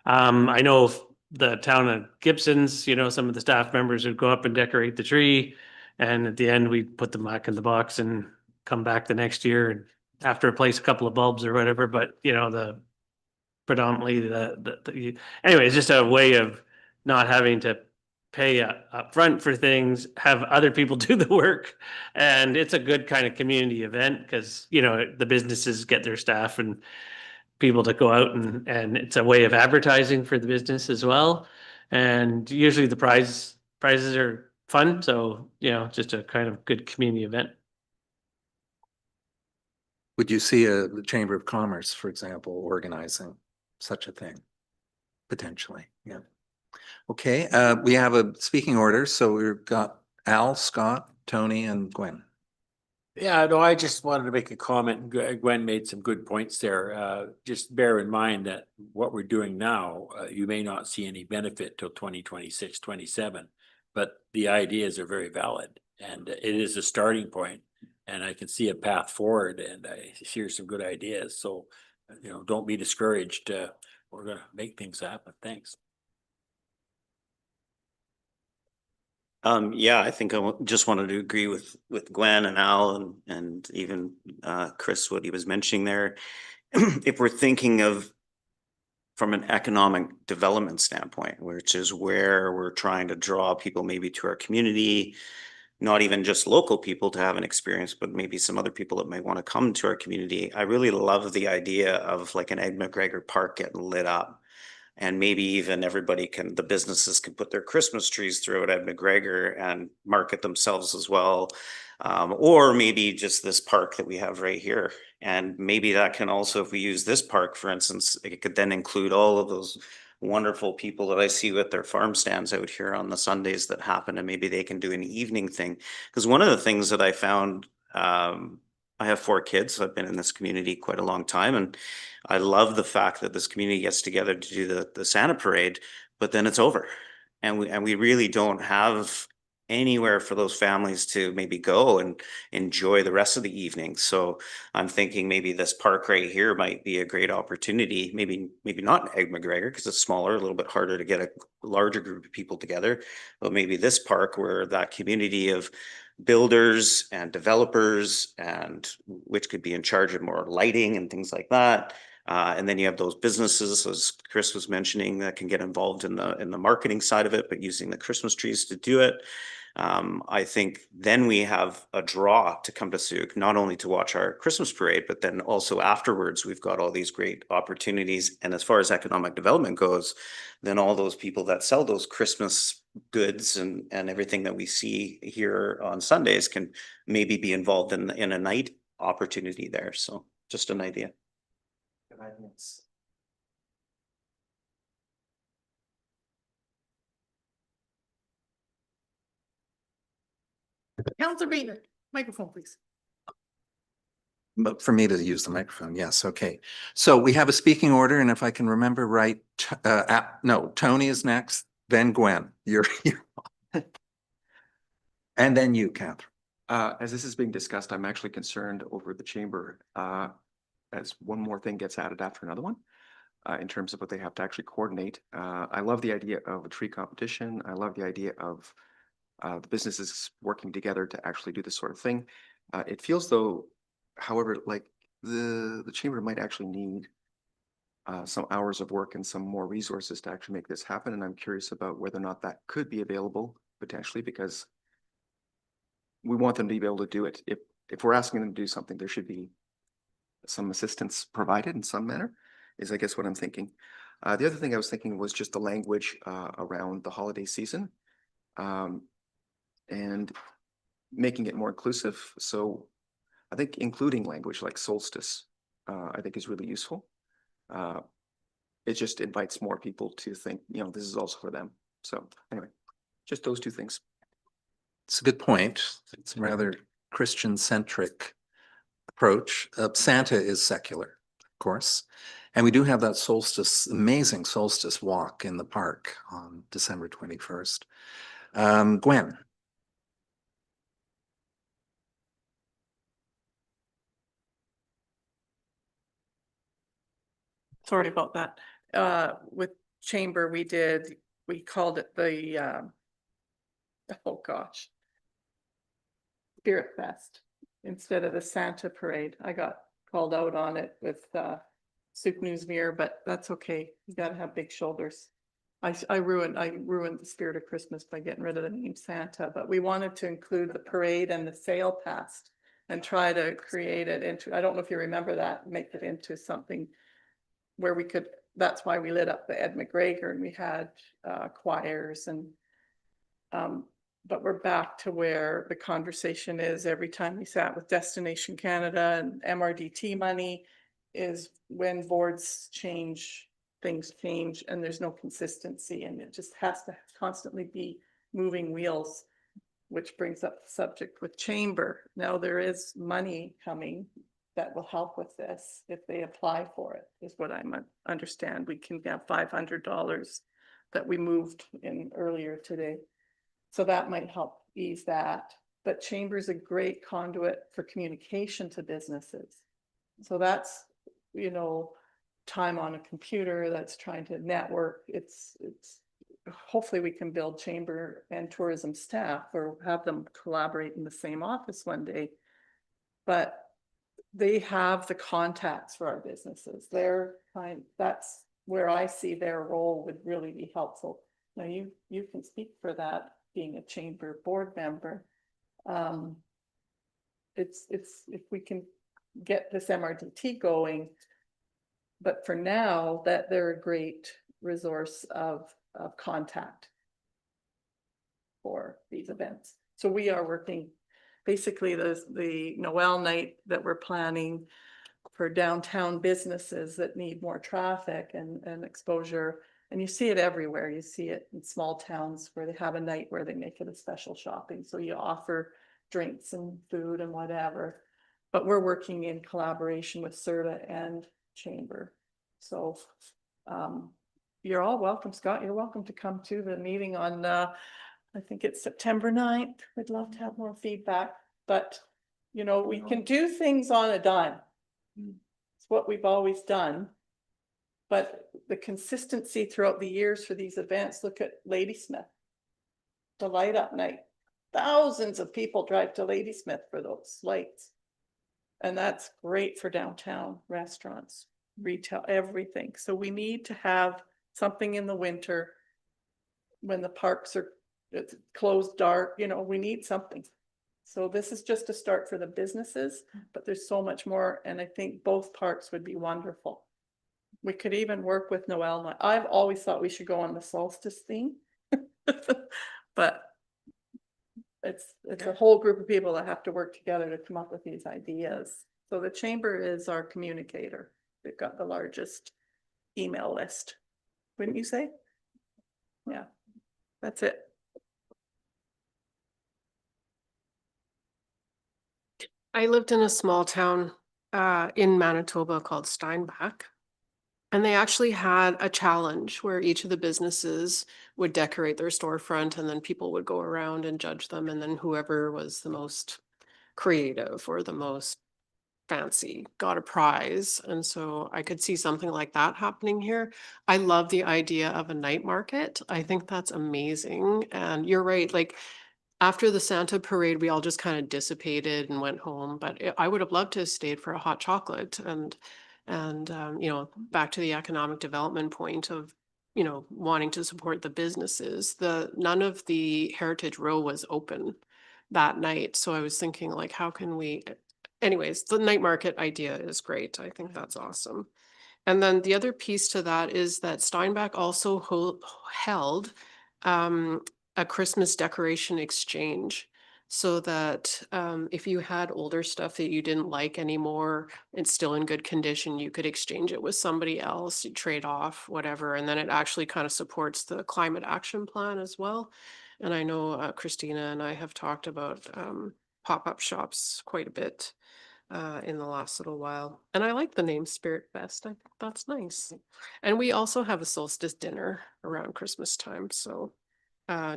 I know the town of Gibson's, you know, some of the staff members would go up and decorate the tree, and at the end we'd put them back in the box and come back the next year and have to replace a couple of bulbs or whatever. But you know, predominantly anyway, it's just a way of not having to pay up front for things, have other people do the work. And it's a good kind of community event because, you know, the businesses get their staff and people to go out, and it's a way of advertising for the business as well. And usually the prizes are fun. So, you know, just a kind of good community event. Would you see the Chamber of Commerce, for example, organizing such a thing? Potentially, yeah. Okay, we have a speaking order, so we've got Al, Scott, Tony, and Gwen. Yeah, no, I just wanted to make a comment. Gwen made some good points there. Just bear in mind that what we're doing now, you may not see any benefit till 2026, 27, but the ideas are very valid, and it is a starting point, and I can see a path forward, and I hear some good ideas. So, you know, don't be discouraged. We're gonna make things happen. Thanks. Yeah, I think just wanted to agree with Gwen and Al and even Chris, what he was mentioning there. If we're thinking of from an economic development standpoint, which is where we're trying to draw people maybe to our community, not even just local people to have an experience, but maybe some other people that might want to come to our community. I really love the idea of like an Ed McGregor Park getting lit up. And maybe even the businesses can put their Christmas trees throughout Ed McGregor and market themselves as well. Or maybe just this park that we have right here And maybe that can also, if we use this park, for instance, it could then include all of those wonderful people that I see with their farm stands out here on the Sundays that happen, and maybe they can do an evening thing. Because one of the things that I found, I have 4 kids, so I've been in this community quite a long time, and I love the fact that this community gets together to do the Santa parade, but then it's over. And we really don't have anywhere for those families to maybe go and enjoy the rest of the evening. So I'm thinking maybe this park right here might be a great opportunity. Maybe not Egg McGregor because it's smaller, a little bit harder to get a larger group of people together. But maybe this park where that community of builders and developers, and which could be in charge of more lighting and things like that. And then you have those businesses, as Chris was mentioning, that can get involved in the marketing side of it, but using the Christmas trees to do it. I think then we have a draw to come to Sooke, not only to watch our Christmas parade, but then also afterwards, we've got all these great opportunities. And as far as economic development goes, then all those people that sell those Christmas goods and everything that we see here on Sundays can maybe be involved in a night opportunity there. So just an idea. Councilor Beaton, microphone, please. But for me to use the microphone, yes, okay. So we have a speaking order, and if I can remember right, no, Tony is next, then Gwen, you're and then you, Catherine. As this is being discussed, I'm actually concerned over the chamber, as one more thing gets added after another one, in terms of what they have to actually coordinate. I love the idea of a tree competition. I love the idea of the businesses working together to actually do this sort of thing. It feels though, however, like the chamber might actually need some hours of work and some more resources to actually make this happen. And I'm curious about whether or not that could be available potentially, because we want them to be able to do it. If we're asking them to do something, there should be some assistance provided in some manner, is I guess what I'm thinking. The other thing I was thinking was just the language around the holiday season, and making it more inclusive. So I think including language like solstice, I think is really useful. It just invites more people to think, you know, this is also for them. So anyway, just those 2 things. It's a good point. It's a rather Christian-centric approach. Santa is secular, of course. And we do have that solstice, amazing solstice walk in the park on December 21st. Gwen. Sorry about that. With chamber, we called it the, oh gosh, Spirit Fest instead of the Santa Parade. I got called out on it with Sooke Newsmere, but that's okay. You gotta have big shoulders. I ruined the spirit of Christmas by getting rid of the name Santa, but we wanted to include the parade and the sail past and try to create it into, I don't know if you remember that, make it into something where we could, that's why we lit up the Ed McGregor and we had choirs and but we're back to where the conversation is every time we sat with Destination Canada and MRDT money is when boards change, things change and there's no consistency and it just has to constantly be moving wheels, which brings up the subject with chamber. Now there is money coming that will help with this if they apply for it, is what I understand. We can have $500 that we moved in earlier today. So that might help ease that. But chamber is a great conduit for communication to businesses. So that's, you know, time on a computer that's trying to network. It's hopefully we can build chamber and tourism staff or have them collaborate in the same office one day. But they have the contacts for our businesses. That's where I see their role would really be helpful. Now you can speak for that, being a chamber board member. It's if we can get this MRDT going, but for now that they're a great resource of contact for these events. So we are working basically the Noel night that we're planning. for downtown businesses that need more traffic and exposure. And you see it everywhere. You see it in small towns where they have a night where they make it a special shopping. So you offer drinks and food and whatever. But we're working in collaboration with CERTA and Chamber. So you're all welcome, Scott. You're welcome to come to the meeting on, I think it's September 9th. We'd love to have more feedback, but you know, we can do things on a dime. It's what we've always done. But the consistency throughout the years for these events, look at Ladysmith, the light up night. Thousands of people drive to Ladysmith for those lights. And that's great for downtown restaurants, retail, everything. So we need to have something in the winter when the parks are closed dark, you know, we need something. So this is just a start for the businesses, but there's so much more. And I think both parks would be wonderful. We could even work with Noel night. I've always thought we should go on the solstice theme. But it's a whole group of people that have to work together to come up with these ideas. So the chamber is our communicator. They've got the largest email list. Wouldn't you say? Yeah, that's it. I lived in a small town in Manitoba called Steinbach. And they actually had a challenge where each of the businesses would decorate their storefront and then people would go around and judge them. And then whoever was the most creative or the most fancy got a prize. And so I could see something like that happening here. I love the idea of a night market. I think that's amazing. And you're right, like after the Santa parade, we all just kind of dissipated and went home. But I would have loved to have stayed for a hot chocolate and you know, back to the economic development point of, you know, wanting to support the businesses. None of the Heritage Row was open that night. So I was thinking like, how can we, anyways, the night market idea is great. I think that's awesome. And then the other piece to that is that Steinbach also held a Christmas decoration exchange. So that if you had older stuff that you didn't like anymore, it's still in good condition, you could exchange it with somebody else, you trade off, whatever. And then it actually kind of supports the climate action plan as well. And I know Christina and I have talked about pop-up shops quite a bit in the last little while. And I like the name Spirit Fest. I think that's nice. And we also have a solstice dinner around Christmas time. So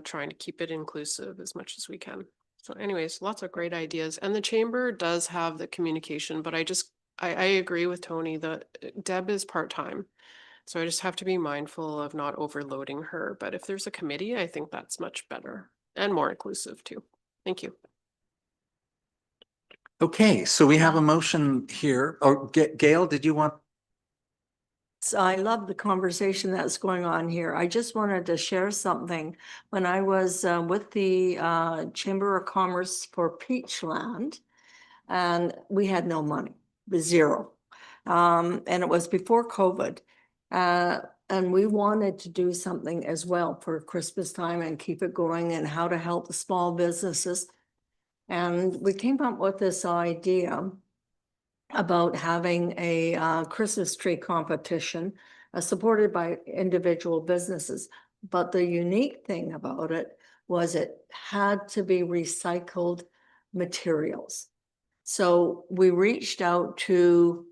trying to keep it inclusive as much as we can. So anyways, lots of great ideas. And the chamber does have the communication, but I agree with Tony that Deb is part-time. So I just have to be mindful of not overloading her. But if there's a committee, I think that's much better and more inclusive too. Thank you. Okay, so we have a motion here. Oh, Gail, did you want? So I love the conversation that's going on here. I just wanted to share something. When I was with the Chamber of Commerce for Peachland, and we had no money, zero. And it was before COVID. And we wanted to do something as well for Christmas time and keep it going and how to help the small businesses. And we came up with this idea about having a Christmas tree competition supported by individual businesses. But the unique thing about it was it had to be recycled materials. So we reached out to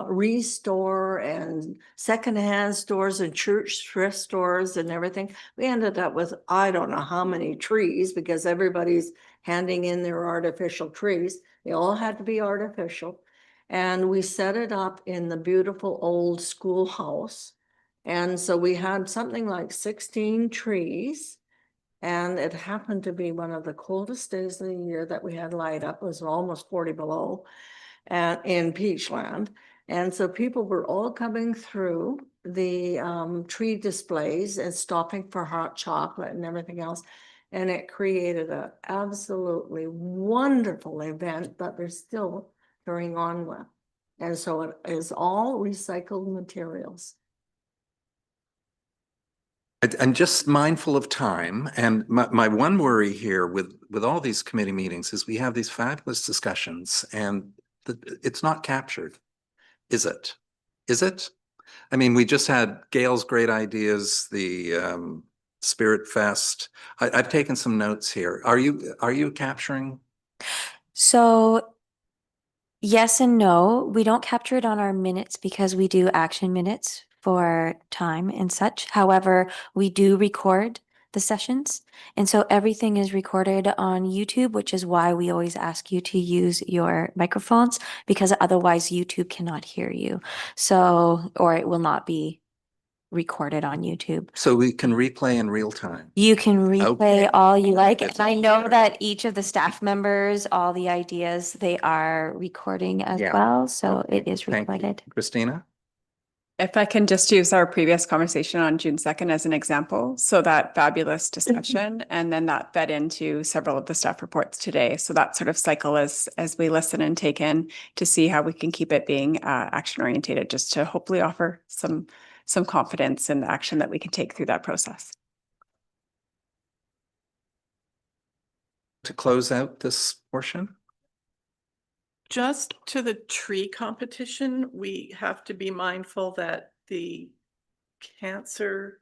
Restore and secondhand stores and church thrift stores and everything. We ended up with I don't know how many trees because everybody's handing in their artificial trees. They all had to be artificial. And we set it up in the beautiful old schoolhouse. And so we had something like 16 trees. And it happened to be one of the coldest days of the year that we had light up. It was almost 40 below in Peachland. And so people were all coming through the tree displays and stopping for hot chocolate and everything else. And it created an absolutely wonderful event that they're still carrying on with. And so it is all recycled materials. I'm just mindful of time, and my one worry here with all these committee meetings is we have these fabulous discussions, and It's not captured, is it? Is it? I mean, we just had Gail's great ideas, the Spirit Fest. I've taken some notes here. Are you capturing? So yes and no. We don't capture it on our minutes because we do action minutes for time and such. However, we do record the sessions. And so everything is recorded on YouTube, which is why we always ask you to use your microphones, because otherwise YouTube cannot hear you. So, or it will not be recorded on YouTube. So we can replay in real time. You can replay Okay. all you like. It's And I know that each of the staff members, all the ideas, they are recording as Yeah. well. So Okay. it is Thank you. recorded. Christina? If I can just use our previous conversation on June 2nd as an example, so that fabulous discussion, and then that fed into several of the staff reports today. So that sort of cycle as we listen and take in to see how we can keep it being action oriented, just to hopefully offer some confidence in the action that we can take through that process. To close out this portion? Just to the tree competition, we have to be mindful that the cancer,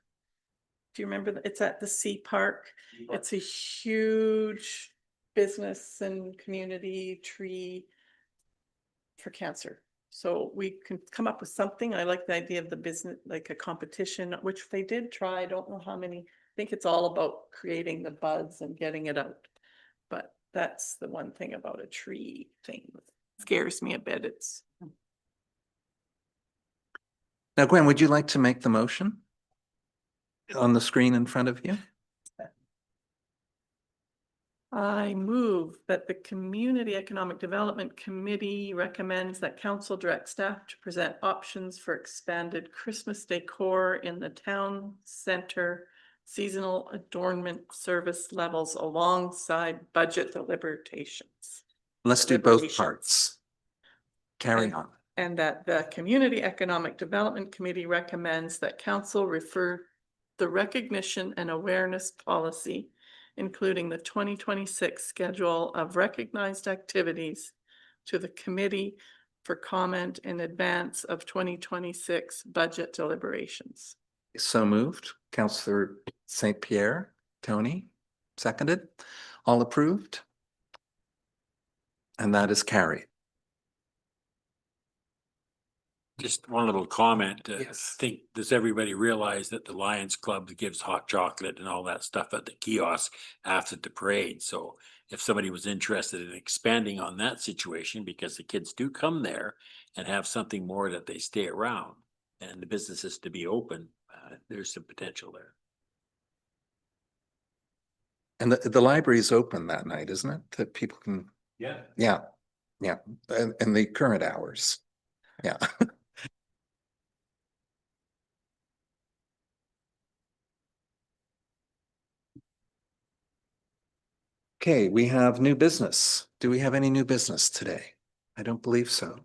do you remember, it's at the Sea Park? It's a huge business and community tree for cancer. So we can come up with something. I like the idea of the business, like a competition, which they did try. I don't know how many. I think it's all about creating the buzz and getting it out. But that's the one thing about a tree thing that scares me a bit. It's Now, Gwen, would you like to make the motion on the screen in front of you? I move that the Community Economic Development Committee recommends that council direct staff to present options for expanded Christmas decor in the town center, seasonal adornment service levels alongside budget deliberations. Let's do both parts. Carry on. And that the Community Economic Development Committee recommends that council refer the recognition and awareness policy, including the 2026 schedule of recognized activities, to the committee for comment in advance of 2026 budget deliberations. So moved. Councillor St. Pierre, Tony, seconded. All approved? And that is carried. Just one little comment. Yes. Does everybody realize that the Lions Club gives hot chocolate and all that stuff at the kiosk after the parade? So if somebody was interested in expanding on that situation, because the kids do come there and have something more that they stay around and the businesses to be open, there's some potential there. And the library is open that night, isn't it? That people can, Yeah. yeah, and the current hours. Yeah. Okay, we have new business. Do we have any new business today? I don't believe so.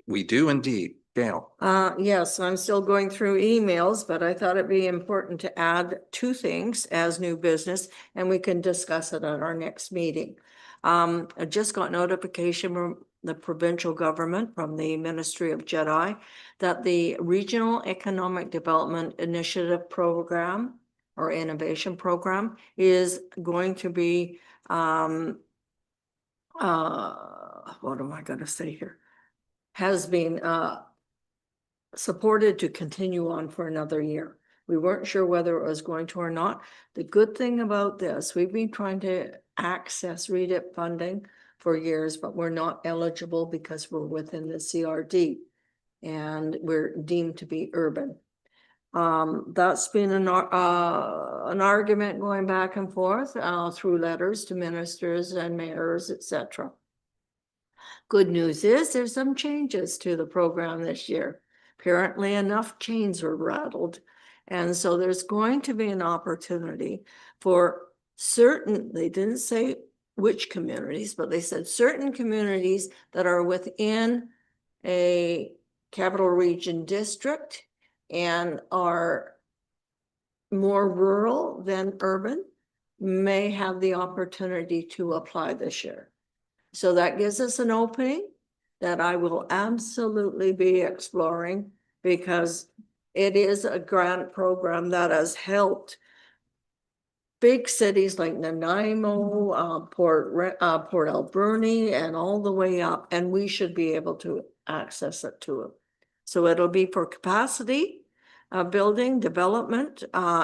We do indeed. Gail. Yes, I'm still going through emails, but I thought it'd be important to add two things as new business, and we can discuss it at our next meeting. I just got notification from the provincial government, from the Ministry of Jedi, that the Regional Economic Development Initiative Program or Innovation Program is going to be, what am I gonna say here? Has been, supported to continue on for another year. We weren't sure whether it was going to or not. The good thing about this, we've been trying to access REDIP funding for years, but we're not eligible because we're within the CRD and we're deemed to be urban. That's been an argument going back and forth through letters to ministers and mayors, etc. Good news is there's some changes to the program this year. Apparently enough chains were rattled. And so there's going to be an opportunity for certain, they didn't say which communities, but they said certain communities that are within a capital region district and are more rural than urban may have the opportunity to apply this year. So that gives us an opening. that I will absolutely be exploring because it is a grant program that has helped big cities like Nanaimo, Port Alberni, and all the way up, and we should be able to access it to it. So it'll be for capacity, building, development,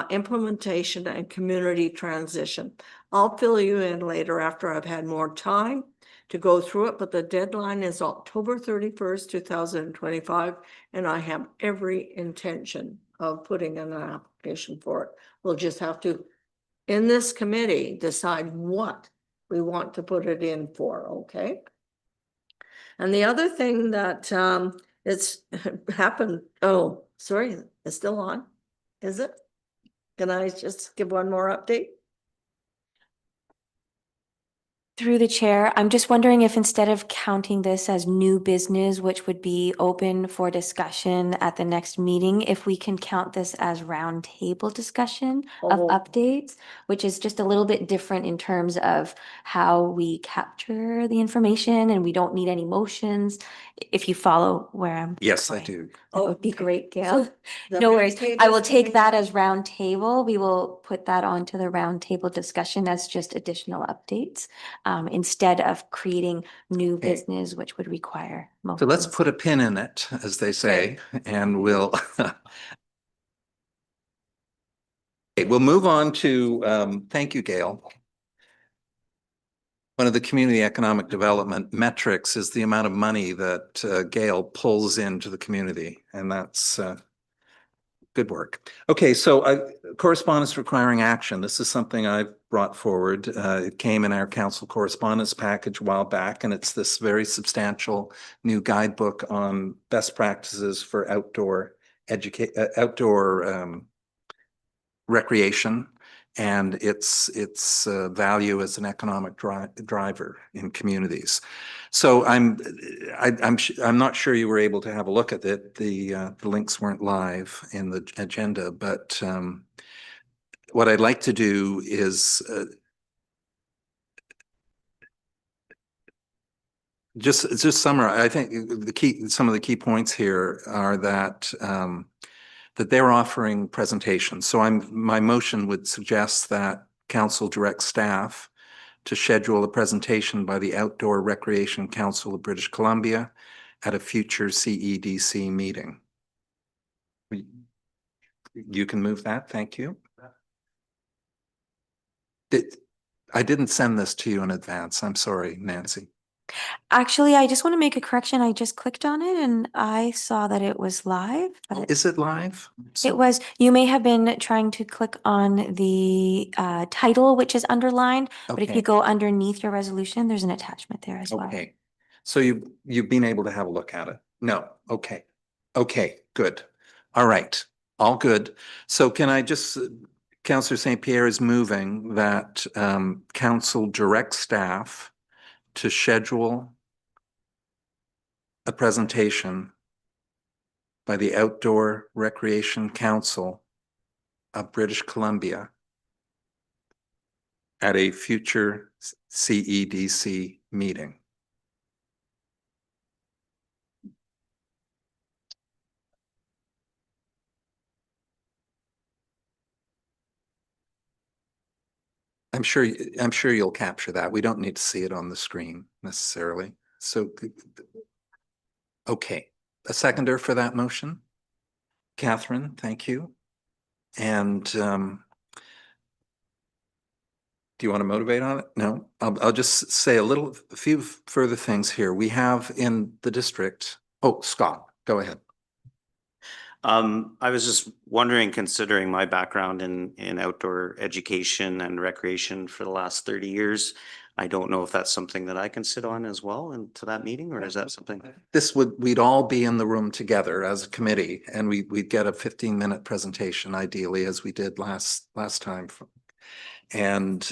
implementation, and community transition. I'll fill you in later after I've had more time to go through it, but the deadline is October 31st, 2025, and I have every intention of putting in an application for it. We'll just have to, in this committee, decide what we want to put it in for, okay? And the other thing that it's happened, oh, sorry, it's still on, is it? Can I just give one more update? Through the chair, I'm just wondering if instead of counting this as new business, which would be open for discussion at the next meeting, if we can count this as roundtable discussion of Oh. updates, which is just a little bit different in terms of how we capture the information and we don't need any motions. If you follow where I'm. Yes, I going. do. That would be great, Gail. So the No worries. roundtable I will take that committee- as roundtable. We will put that onto the roundtable discussion as just additional updates, instead of creating new Okay. business, which would require. So let's motions. put a pin in it, as they say, and we'll okay, we'll move on to, thank you, Gail. One of the community economic development metrics is the amount of money that Gail pulls into the community, and that's good work. Okay, so correspondence requiring action. This is something I've brought forward. It came in our council correspondence package a while back, and it's this very substantial new guidebook on best practices for outdoor recreation and its value as an economic driver in communities. So I'm not sure you were able to have a look at it. The links weren't live in the agenda, but what I'd like to do is just summarize. I think some of the key points here are that that they're offering presentations. So my motion would suggest that council direct staff to schedule a presentation by the Outdoor Recreation Council of British Columbia at a future CEDC meeting. You can move that, thank you. I didn't send this to you in advance. I'm sorry, Nancy. Actually, I just want to make a correction. I just clicked on it and I saw that it was live, but Is it live? it was, you may have been trying to click on the title, which is underlined, but if Okay. you go underneath your resolution, there's an attachment there as well. Okay, so you've been able to have a look at it? No, okay. Okay, good. All right, all good. So can I just, Councillor St. Pierre is moving that council direct staff to schedule a presentation by the Outdoor Recreation Council of British Columbia at a future CEDC meeting. I'm sure you'll capture that. We don't need to see it on the screen necessarily. So, okay, a seconder for that motion? Catherine, thank you. And do you want to motivate on it? No, I'll just say a few further things here. We have in the district, oh, Scott, go ahead. I was just wondering, considering my background in outdoor education and recreation for the last 30 years, I don't know if that's something that I can sit on as well into that meeting, or is that something? We'd all be in the room together as a committee, and we'd get a 15-minute presentation ideally, as we did last time. And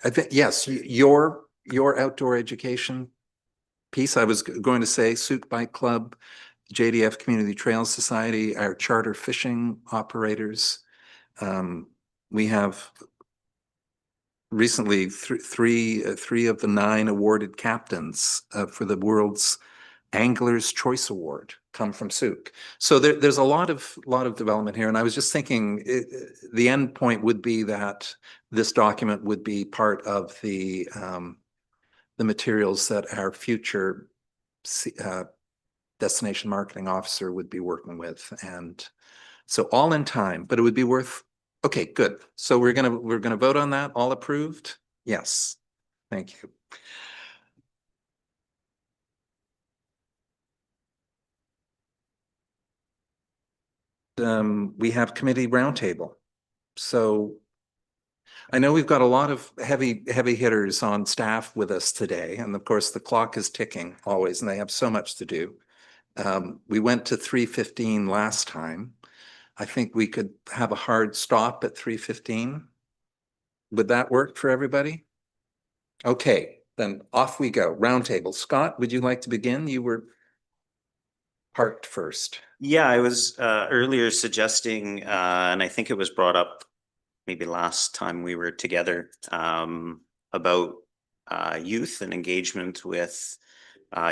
I think, yes, your outdoor education piece, I was going to say Sooke Bike Club, JDF Community Trails Society, our charter fishing operators. We have recently three of the 9 awarded captains for the world's Angler's Choice Award come from Sooke. So there's a lot of development here. And I was just thinking the end point would be that this document would be part of the materials that our future destination marketing officer would be working with. And so all in time, but it would be worth, okay, good. So we're gonna vote on that. All approved? Yes. Thank you. We have committee roundtable. So I know we've got a lot of heavy hitters on staff with us today. And of course, the clock is ticking always, and they have so much to do. We went to 3:15 last time. I think we could have a hard stop at 3:15. Would that work for everybody? Okay, then off we go. Roundtable. Scott, would you like to begin? You were parked first. Yeah, I was earlier suggesting, and I think it was brought up maybe last time we were together, about youth and engagement with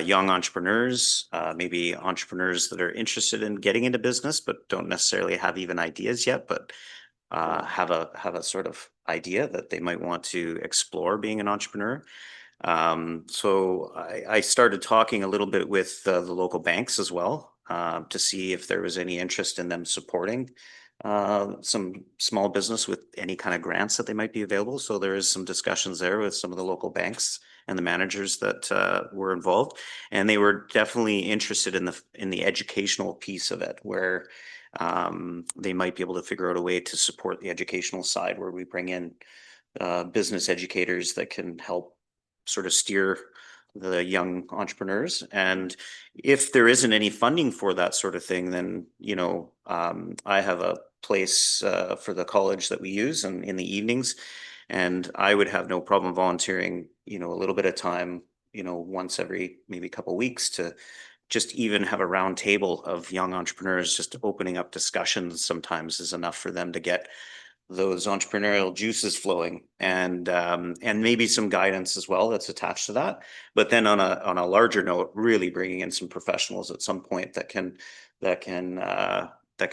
young entrepreneurs, maybe entrepreneurs that are interested in getting into business, but don't necessarily have even ideas yet, but have a sort of idea that they might want to explore being an entrepreneur. So I started talking a little bit with the local banks as well, to see if there was any interest in them supporting some small business with any kind of grants that they might be available. So there is some discussions there with some of the local banks and the managers that were involved, and they were definitely interested in the educational piece of it, where they might be able to figure out a way to support the educational side, where we bring in business educators that can help sort of steer the young entrepreneurs. And if there isn't any funding for that sort of thing, then, you know, I have a place for the college that we use and in the evenings, and I would have no problem volunteering, you know, a little bit of time, you know, once every maybe couple of weeks to just even have a round table of young entrepreneurs. Just opening up discussions sometimes is enough for them to get those entrepreneurial juices flowing, and maybe some guidance as well that's attached to that. But then on a larger note, really bringing in some professionals at some point that can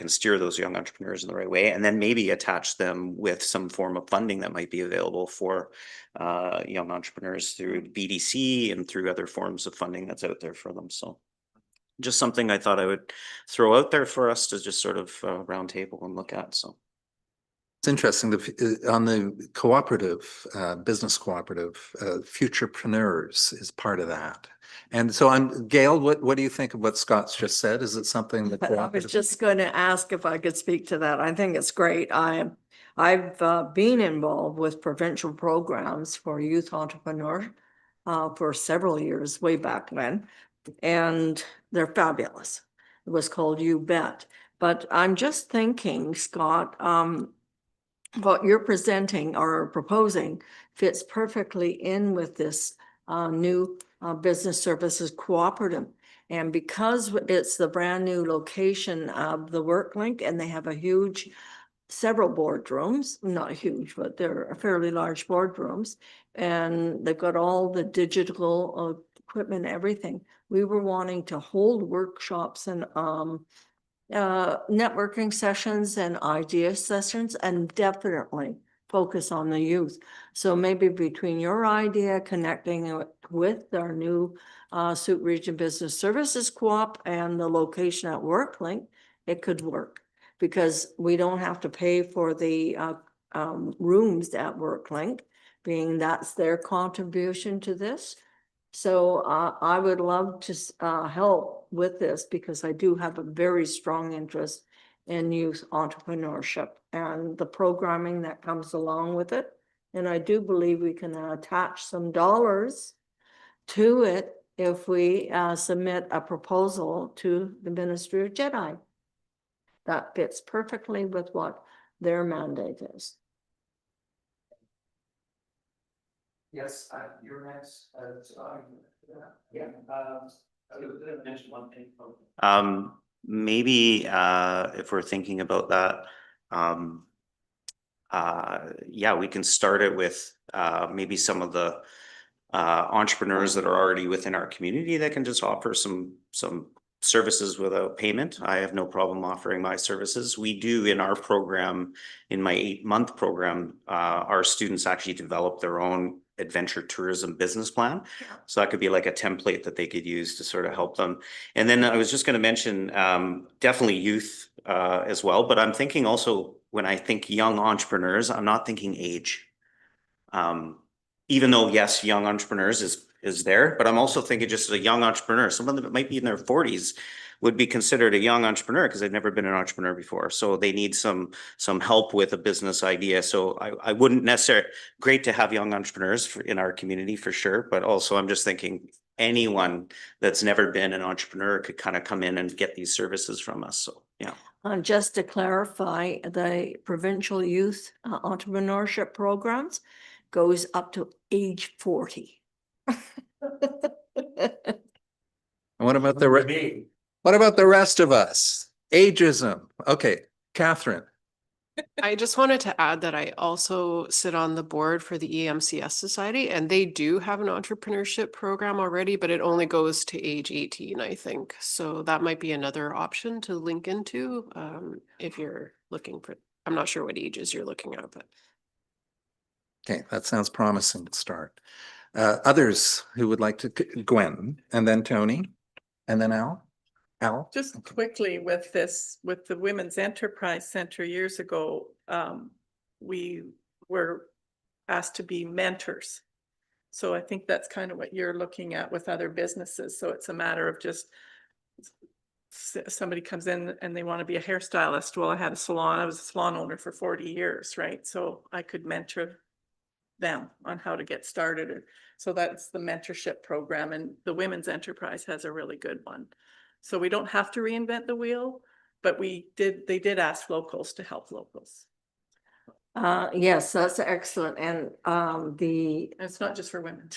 steer those young entrepreneurs in the right way, and then maybe attach them with some form of funding that might be available for young entrepreneurs through BDC and through other forms of funding that's out there for them. So just something I thought I would throw out there for us to just sort of round table and look at. So it's interesting on the cooperative, business cooperative, Futurepreneurs is part of that. And so Gail, what do you think of what Scott's just said? Is it something that I was just going to ask if I could speak to that. I think it's great. I've been involved with provincial programs for youth entrepreneurs for several years, way back when, and they're fabulous. It was called You Bet. But I'm just thinking, Scott, what you're presenting or proposing fits perfectly in with this new business services cooperative. And because it's the brand new location of the WorkLink, and they have several boardrooms, not huge, but they're fairly large boardrooms, and they've got all the digital equipment, everything. We were wanting to hold workshops and networking sessions and idea sessions, and definitely focus on the youth. So maybe between your idea, connecting it with our new Sooke Region Business Services Co-op and the location at WorkLink, it could work, because we don't have to pay for the rooms at WorkLink, being that's their contribution to this. So I would love to help with this, because I do have a very strong interest in youth entrepreneurship and the programming that comes along with it. And I do believe we can attach some dollars to it if we submit a proposal to the Ministry of Jedi. That fits perfectly with what their mandate is. Yes, you're next. Yeah. I was gonna mention one thing. maybe if we're thinking about that, yeah, we can start it with maybe some of the entrepreneurs that are already within our community that can just offer some services without payment. I have no problem offering my services. We do in our program, in my 8-month program, our students actually develop their own adventure tourism business plan. So that could be like a template that they could use to sort of help them. And then I was just going to mention definitely youth as well, but I'm thinking also when I think young entrepreneurs, I'm not thinking age. Even though, yes, young entrepreneurs is there, but I'm also thinking just as a young entrepreneur, someone that might be in their 40s would be considered a young entrepreneur because they've never been an entrepreneur before. So they need some help with a business idea. So I wouldn't necessarily, great to have young entrepreneurs in our community for sure, but also I'm just thinking anyone that's never been an entrepreneur could kind of come in and get these services from us. So, yeah. Just to clarify, the provincial youth entrepreneurship programs goes up to age 40. What about the rest of us? Ageism. Okay, Catherine. I just wanted to add that I also sit on the board for the EMCS Society, and they do have an entrepreneurship program already, but it only goes to age 18, I think. So that might be another option to link into if you're looking for, I'm not sure what ages you're looking at, but. Okay, that sounds promising to start. Others who would like to, Gwen, and then Tony, and then Al? Al? Just quickly with this, with the Women's Enterprise Center years ago, we were asked to be mentors. So I think that's kind of what you're looking at with other businesses. So it's a matter of just somebody comes in and they want to be a hairstylist. Well, I had a salon. I was a salon owner for 40 years, right? So I could mentor them on how to get started. So that's the mentorship program, and the Women's Enterprise has a really good one. So we don't have to reinvent the wheel, but they did ask locals to help locals. Yes, that's excellent. And And it's not just for women.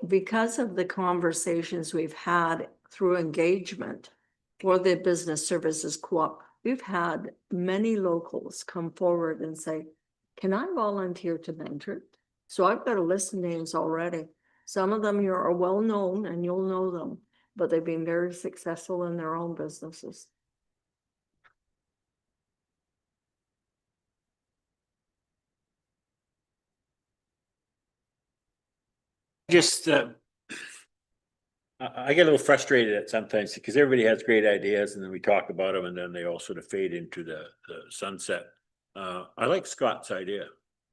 because of the conversations we've had through engagement for the business services co-op, we've had many locals come forward and say, can I volunteer to mentor? So I've got a list of names already. Some of them are well known and you'll know them, but they've been very successful in their own businesses. Just, I get a little frustrated at sometimes because everybody has great ideas and then we talk about them and then they all sort of fade into the sunset. I like Scott's idea.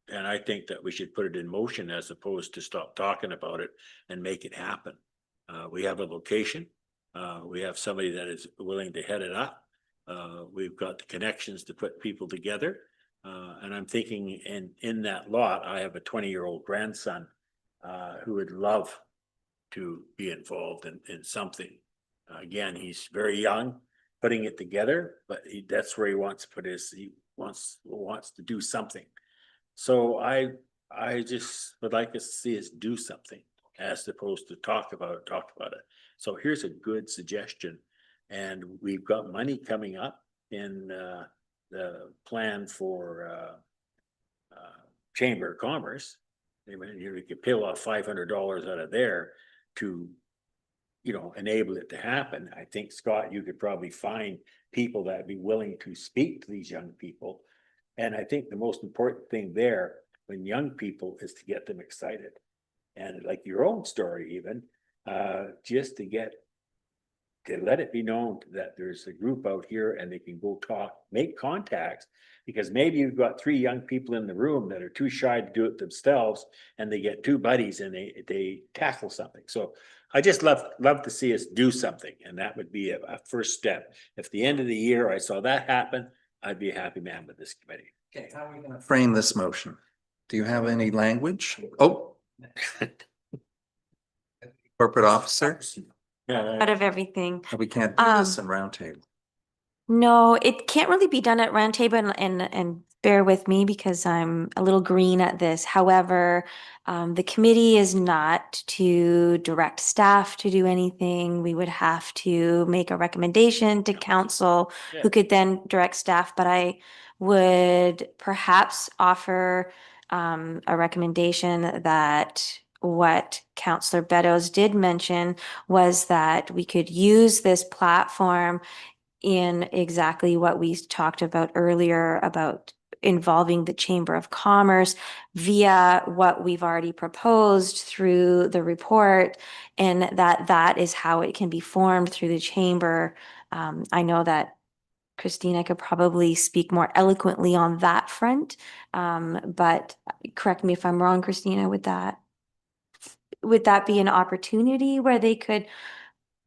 And I think that we should put it in motion as opposed to stop talking about it and make it happen. We have a location. We have somebody that is willing to head it up. We've got the connections to put people together. And I'm thinking in that lot, I have a 20-year-old grandson who would love to be involved in something. Again, he's very young, putting it together, but that's where he wants to put he wants to do something. So I just would like to see us do something as opposed to talk about it. So here's a good suggestion. And we've got money coming up in the plan for Chamber of Commerce. You could peel off $500 out of there to, enable it to happen. I think, Scott, you could probably find people that'd be willing to speak to these young people. And I think the most important thing there when young people is to get them excited. And like your own story even, just to let it be known that there's a group out here and they can go talk, make contacts, because maybe you've got 3 young people in the room that are too shy to do it themselves and they get 2 buddies and they tackle something. So I just love to see us do something. And that would be a first step. If the end of the year I saw that happen, I'd be a happy man with this committee. Okay, how are we going to frame this motion? Do you have any language? Oh. Corporate officer? Out of everything. We can't do this in roundtable. No, it can't really be done at roundtable, and bear with me because I'm a little green at this. However, the committee is not to direct staff to do anything. We would have to make a recommendation to council, who could then direct staff. But would perhaps offer a recommendation that what Councillor Beddoes did mention was that we could use this platform in exactly what we talked about earlier about involving the Chamber of Commerce via what we've already proposed through the report, and that is how it can be formed through the chamber. I know that Christina could probably speak more eloquently on that front, but correct me if I'm wrong, Christina, would that be an opportunity where they could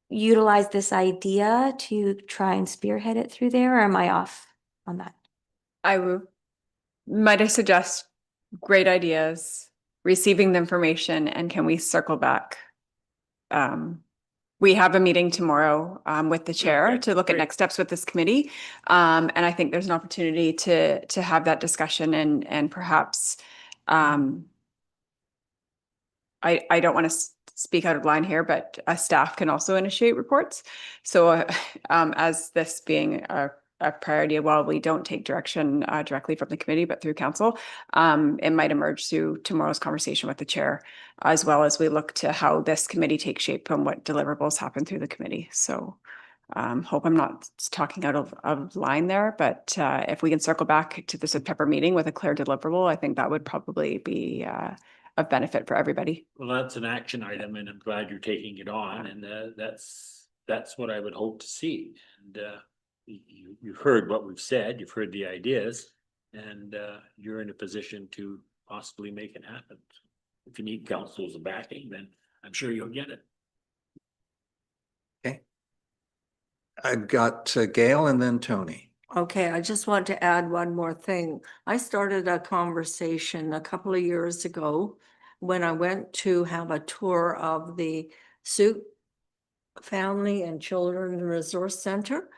utilize this idea to try and spearhead it through there, or am I off on that? Might I suggest great ideas, receiving the information, and can we circle back? We have a meeting tomorrow with the chair to look at next steps with this committee. And I think there's an opportunity to have that discussion and perhaps I don't want to speak out of line here, but staff can also initiate reports. So as this being a priority, while we don't take direction directly from the committee, but through council, it might emerge through tomorrow's conversation with the chair, as well as we look to how this committee takes shape and what deliverables happen through the committee. So hope I'm not talking out of line there, but if we can circle back to the September meeting with a clear deliverable, I think that would probably be of benefit for everybody. Well, that's an action item and I'm glad you're taking it on, and that's what I would hope to see. And you've heard what we've said, you've heard the ideas, and you're in a position to possibly make it happen. If you need council's backing, then I'm sure you'll get it. Okay. I've got Gail and then Tony. Okay, I just want to add one more thing. I started a conversation a couple of years ago when I went to have a tour of the Sooke Family and Children Resource Center.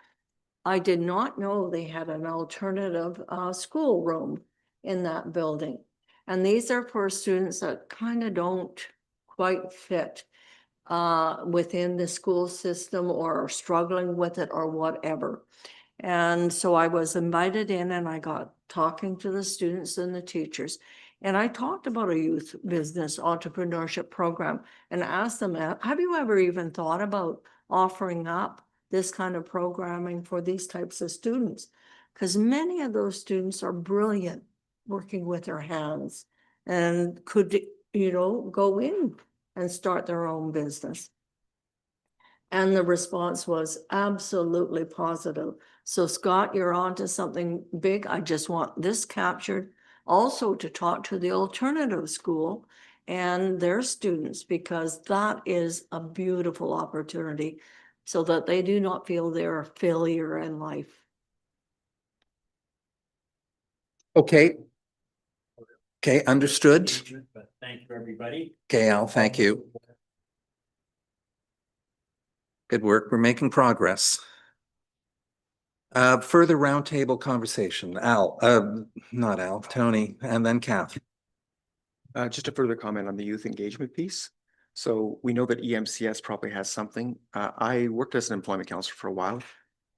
I did not know they had an alternative school room in that building. And these are for students that kind of don't quite fit within the school system or are struggling with it or whatever. And so I was invited in and I got talking to the students and the teachers. And I talked about a youth business entrepreneurship program and asked them, have you ever even thought about offering up this kind of programming for these types of students? Because many of those students are brilliant working with their hands and could, go in and start their own business. And the response was absolutely positive. So Scott, you're on to something big. I just want this captured. Also to talk to the alternative school and their students, because that is a beautiful opportunity so that they do not feel they're a failure in life. Okay. Okay, understood. But thank you, everybody. Gail, thank you. Good work. We're making progress. Further roundtable conversation. Not Al, Tony, and then Kath. Just a further comment on the youth engagement piece. So we know that EMCS probably has something. I worked as an employment counselor for a while,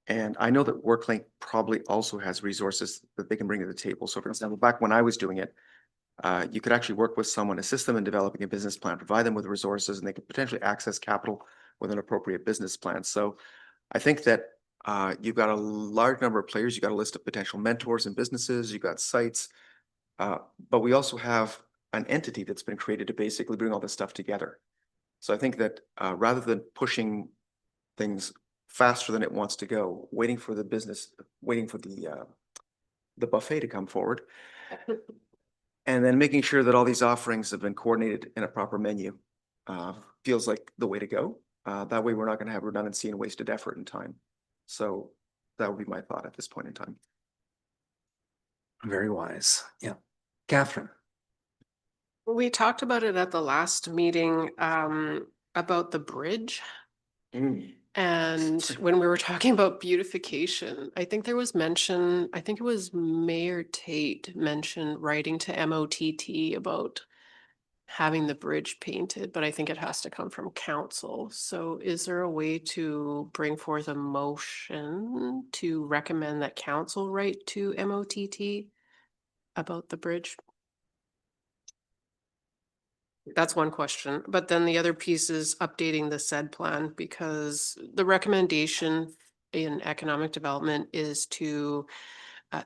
and I know that WorkLink probably also has resources that they can bring to the table. So for example, back when I was doing it, you could actually work with someone, assist them in developing a business plan, provide them with resources, and they could potentially access capital with an appropriate business plan. So I think that you've got a large number of players. You've got a list of potential mentors and businesses. You've got sites, but we also have an entity that's been created to basically bring all this stuff together. So I think that rather than pushing things faster than it wants to go, waiting for the business, waiting for the buffet to come forward, and then making sure that all these offerings have been coordinated in a proper menu feels like the way to go. That way we're not going to have redundancy and wasted effort and time. So that would be my thought at this point in time. Very wise. Yeah. Catherine. We talked about it at the last meeting about the bridge. And when we were talking about beautification, I think there was mention, I think it was Mayor Tate mentioned writing to MOTT about having the bridge painted, but I think it has to come from council. So is there a way to bring forth a motion to recommend that council write to MOTT about the bridge? That's one question, but then the other piece is updating the said plan, because the recommendation in economic development is to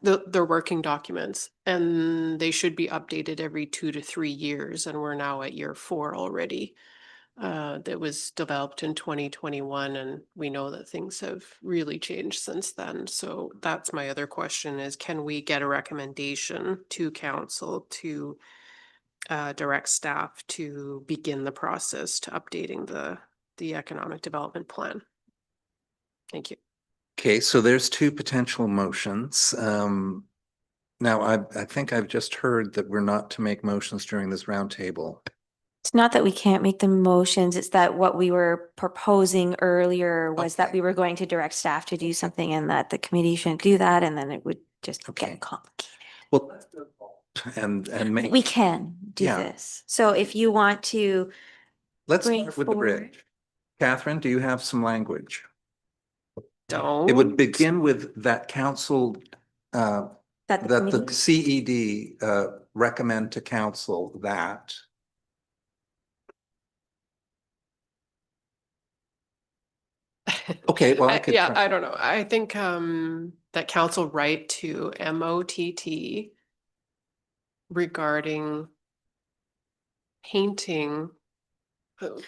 they're working documents and they should be updated every 2 to 3 years, and we're now at year 4 already. That was developed in 2021, and we know that things have really changed since then. So that's my other question is, can we get a recommendation to council to direct staff to begin the process to updating the economic development plan? Thank you. Okay, so there's two potential motions. Now I think I've just heard that we're not to make motions during this roundtable. It's not that we can't make the motions, it's that what we were proposing earlier was that Okay. we were going to direct staff to do something and that the committee shouldn't do that, and then it would just Okay. get complicated. Well, and make. We can do Yeah. this. So if you want to, Let's bring start with the forward- bridge. Catherine, do you have some language? Don't. It would begin with that council, that that the committee- CED recommend to council that. Okay, well, I could. Yeah, try- I don't know. I think that council write to MOTT regarding painting,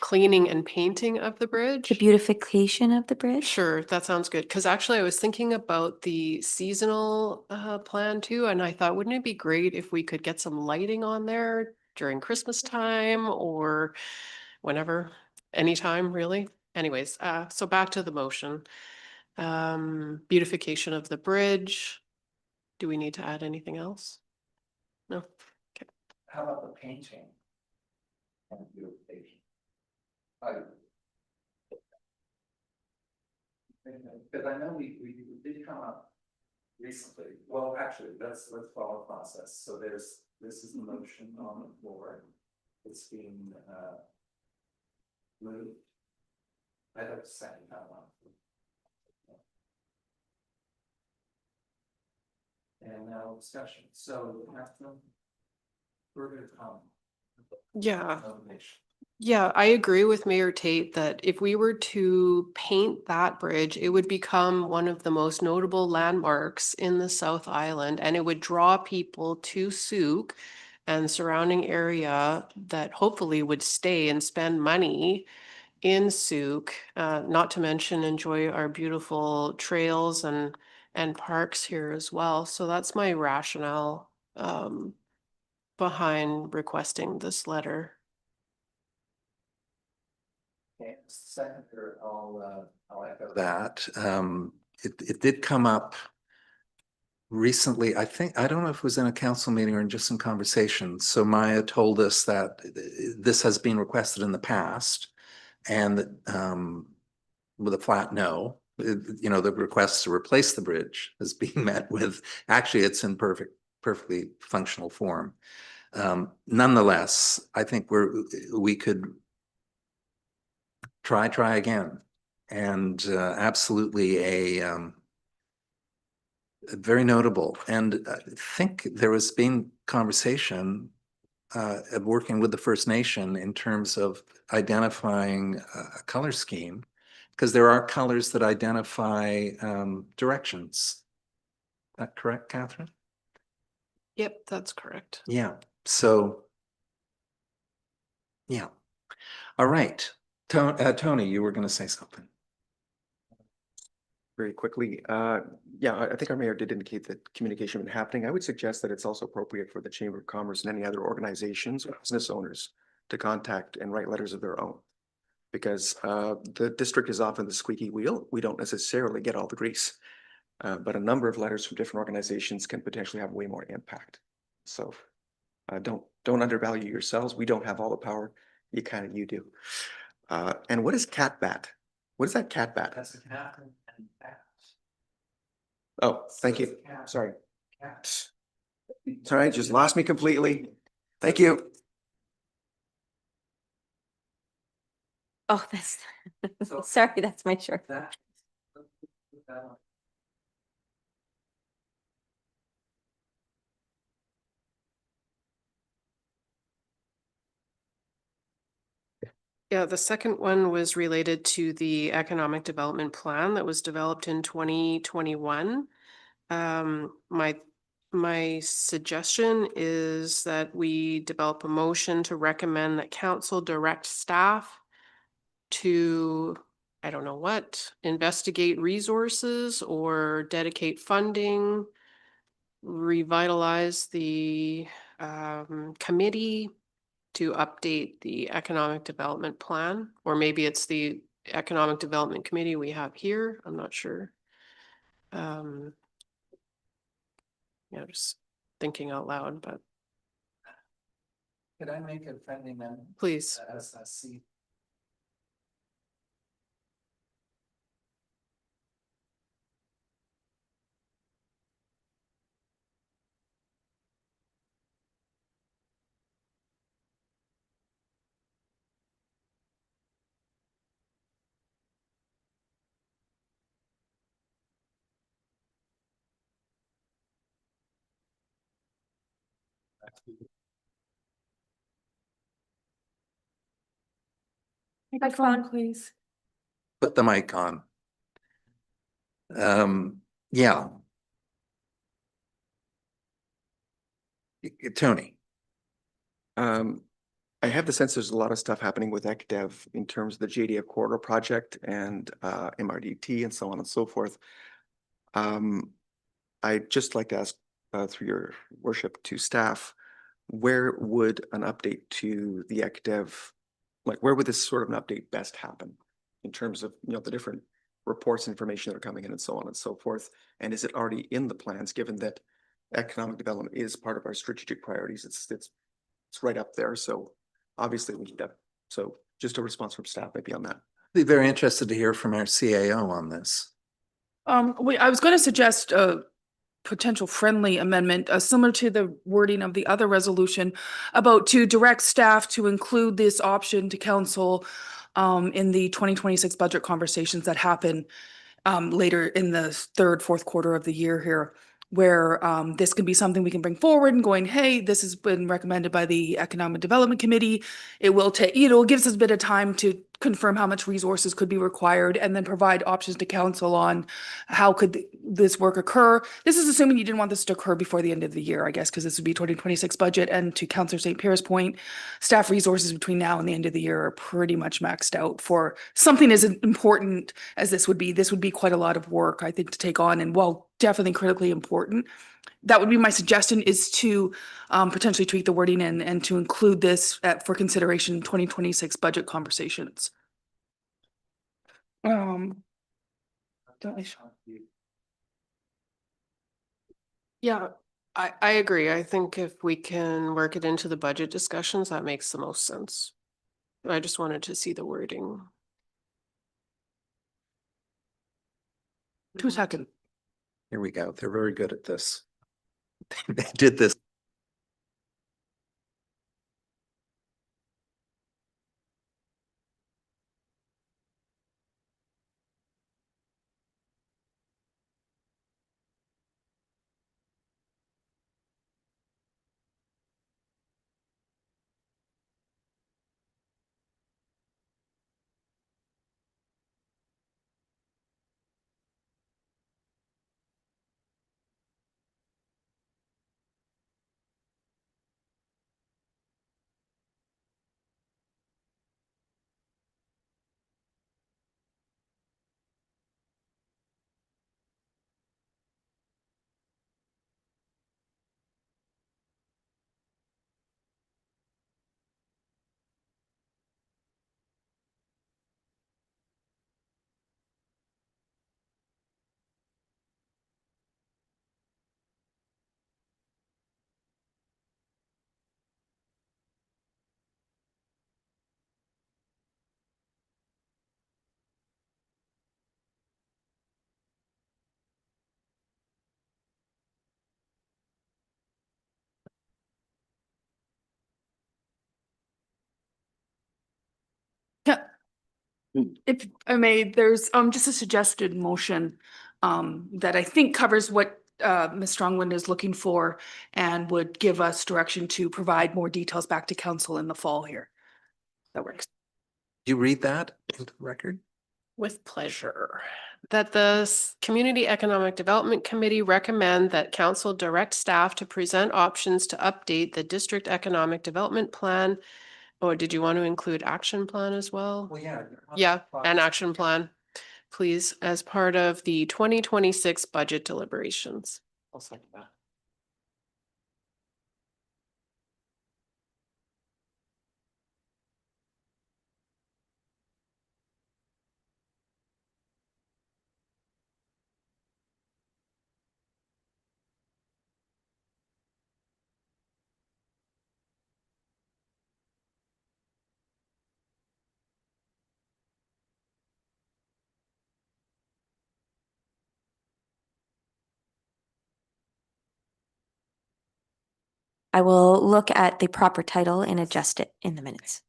cleaning and painting of the bridge. the beautification of the bridge. Sure, that sounds good. Because actually, I was thinking about the seasonal plan too, and I thought, wouldn't it be great if we could get some lighting on there during Christmas time or whenever, anytime, really? Anyways, so back to the motion. Beautification of the bridge. Do we need to add anything else? No. Okay. How about the painting? And beautification? Because I know we did come up recently. Well, actually, let's follow the process. So this is the motion on the floor. It's being moved. I'd like to second that one. And now discussion. So Catherine, further comment. Yeah. Nomination. Yeah, I agree with Mayor Tate that if we were to paint that bridge, it would become one of the most notable landmarks in the South Island, and it would draw people to Sooke and surrounding area that hopefully would stay and spend money in Sooke, not to mention enjoy our beautiful trails and parks here as well. So that's my rationale behind requesting this letter. Okay, Senator, I'll echo that. It did come up recently. I don't know if it was in a council meeting or just in conversation. So Maya told us that this has been requested in the past, and with a flat no. The request to replace the bridge is being met with, actually, it's in perfectly functional form. Nonetheless, I think we could try again, and absolutely a very notable. And I think there has been conversation of working with the First Nation in terms of identifying a color scheme, because there are colors that identify directions. Is that correct, Catherine? Yep, that's correct. Yeah. So, yeah. All right. Tony, you were going to say something. Very quickly, yeah, I think our mayor did indicate that communication been happening. I would suggest that it's also appropriate for the Chamber of Commerce and any other organizations or business owners to contact and write letters of their own. Because the district is often the squeaky wheel. We don't necessarily get all the grease. But a number of letters from different organizations can potentially have way more impact. So don't undervalue yourselves. We don't have all the power. You do. And what is catbat? What is that catbat? That's a cat and bat. Oh, thank you. Sorry. Sorry, just lost me completely. Thank you. Oh, that's, So- sorry, that's my shirt. That. Yeah, the second one was related to the economic development plan that was developed in 2021. My suggestion is that we develop a motion to recommend that council direct staff to, I don't know what, investigate resources or dedicate funding, revitalize the committee to update the economic development plan, or maybe it's the economic development committee we have here. I'm not sure. Yeah, just thinking out loud, but Could I make a friendly amendment? please. As I see. Microphone, please. Put the mic on. Yeah. Tony. I have the sense there's a lot of stuff happening with ECDev in terms of the JDF corridor project and MRDT and so on and so forth. I'd just like to ask through your worship to staff, where would an update to the ECDev, like where would this sort of an update best happen in terms of, you know, the different reports, information that are coming in and so on and so forth? And is it already in the plans, given that economic development is part of our strategic priorities? It's right up there. So obviously we need that. So just a response from staff maybe on that. Be very interested to hear from our CAO on this. I was going to suggest a potential friendly amendment, similar to the wording of the other resolution, about to direct staff to include this option to council in the 2026 budget conversations that happen later in the third, fourth quarter of the year here, where this can be something we can bring forward and going, hey, this has been recommended by the Economic Development Committee. It will take, you know, it gives us a bit of time to confirm how much resources could be required and then provide options to council on how could this work occur. This is assuming you didn't want this to occur before the end of the year, I guess, because this would be 2026 budget. And to Councillor St. Pierre's point, staff resources between now and the end of the year are pretty much maxed out for something as important as this would be. This would be quite a lot of work, I think, to take on, and while definitely critically important, that would be my suggestion, is to potentially tweak the wording and to include this for consideration in 2026 budget conversations. Yeah, I agree. I think if we can work it into the budget discussions, that makes the most sense. I just wanted to see the wording. 2 seconds. Here we go. They're very good at this. They did this. If I may, there's just a suggested motion that I think covers what Ms. Strongwind is looking for and would give us direction to provide more details back to council in the fall here. That works. You read that into the record? With pleasure. That the Community Economic Development Committee recommend that council direct staff to present options to update the district economic development plan. Or did you want to include action plan as well? Well, yeah. Yeah, an action plan, please, as part of the 2026 budget deliberations. I'll second that. I will look at the proper title and adjust it in the minutes.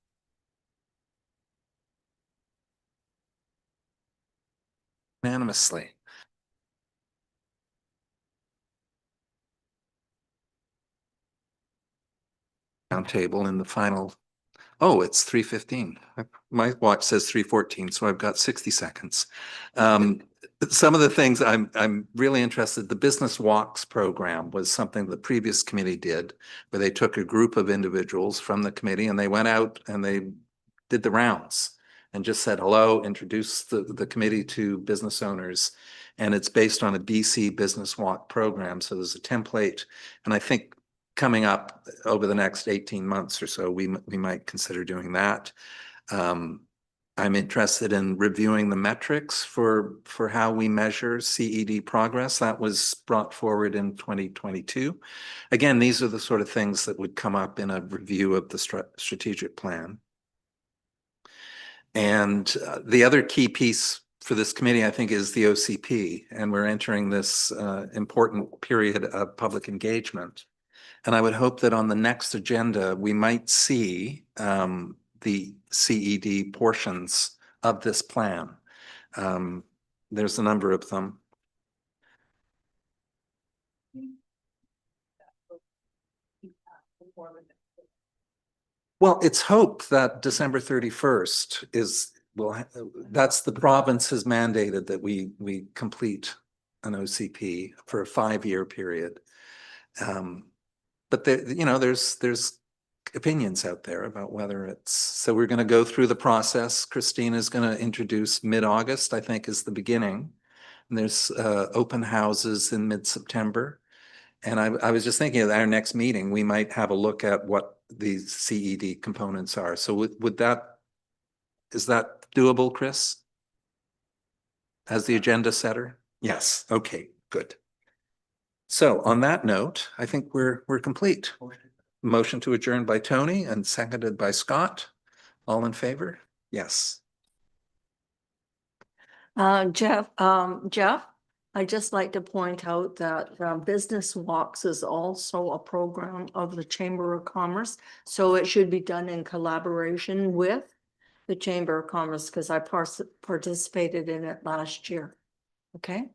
Unanimously. Roundtable in the final. Oh, it's 3:15. My watch says 3:14, so I've got 60 seconds. Some of the things I'm really interested, the Business Walks program was something the previous committee did, where they took a group of individuals from the committee and they went out and they did the rounds and just said hello, introduced the committee to business owners. And it's based on a BC Business Walk program. So there's a template. And I think coming up over the next 18 months or so, we might consider doing that. I'm interested in reviewing the metrics for how we measure CED progress. That was brought forward in 2022. Again, these are the sort of things that would come up in a review of the strategic plan. And the other key piece for this committee, I think, is the OCP. And we're entering this important period of public engagement. And I would hope that on the next agenda, we might see the CED portions of this plan. There's a number of them. Well, it's hoped that December 31st is, that's the province has mandated that we complete an OCP for a 5-year period. But there, there's opinions out there about whether it's, so we're going to go through the process. Christine is going to introduce mid-August, I think, is the beginning. And there's open houses in mid-September. And I was just thinking at our next meeting, we might have a look at what these CED components are. So would that, is that doable, Chris? As the agenda setter? Yes. Okay, good. So on that note, I think we're complete. Motion to adjourn by Tony and seconded by Scott. All in favor? Yes. Jeff, I'd just like to point out that Business Walks is also a program of the Chamber of Commerce. So it should be done in collaboration with the Chamber of Commerce because I participated in it last year. Okay?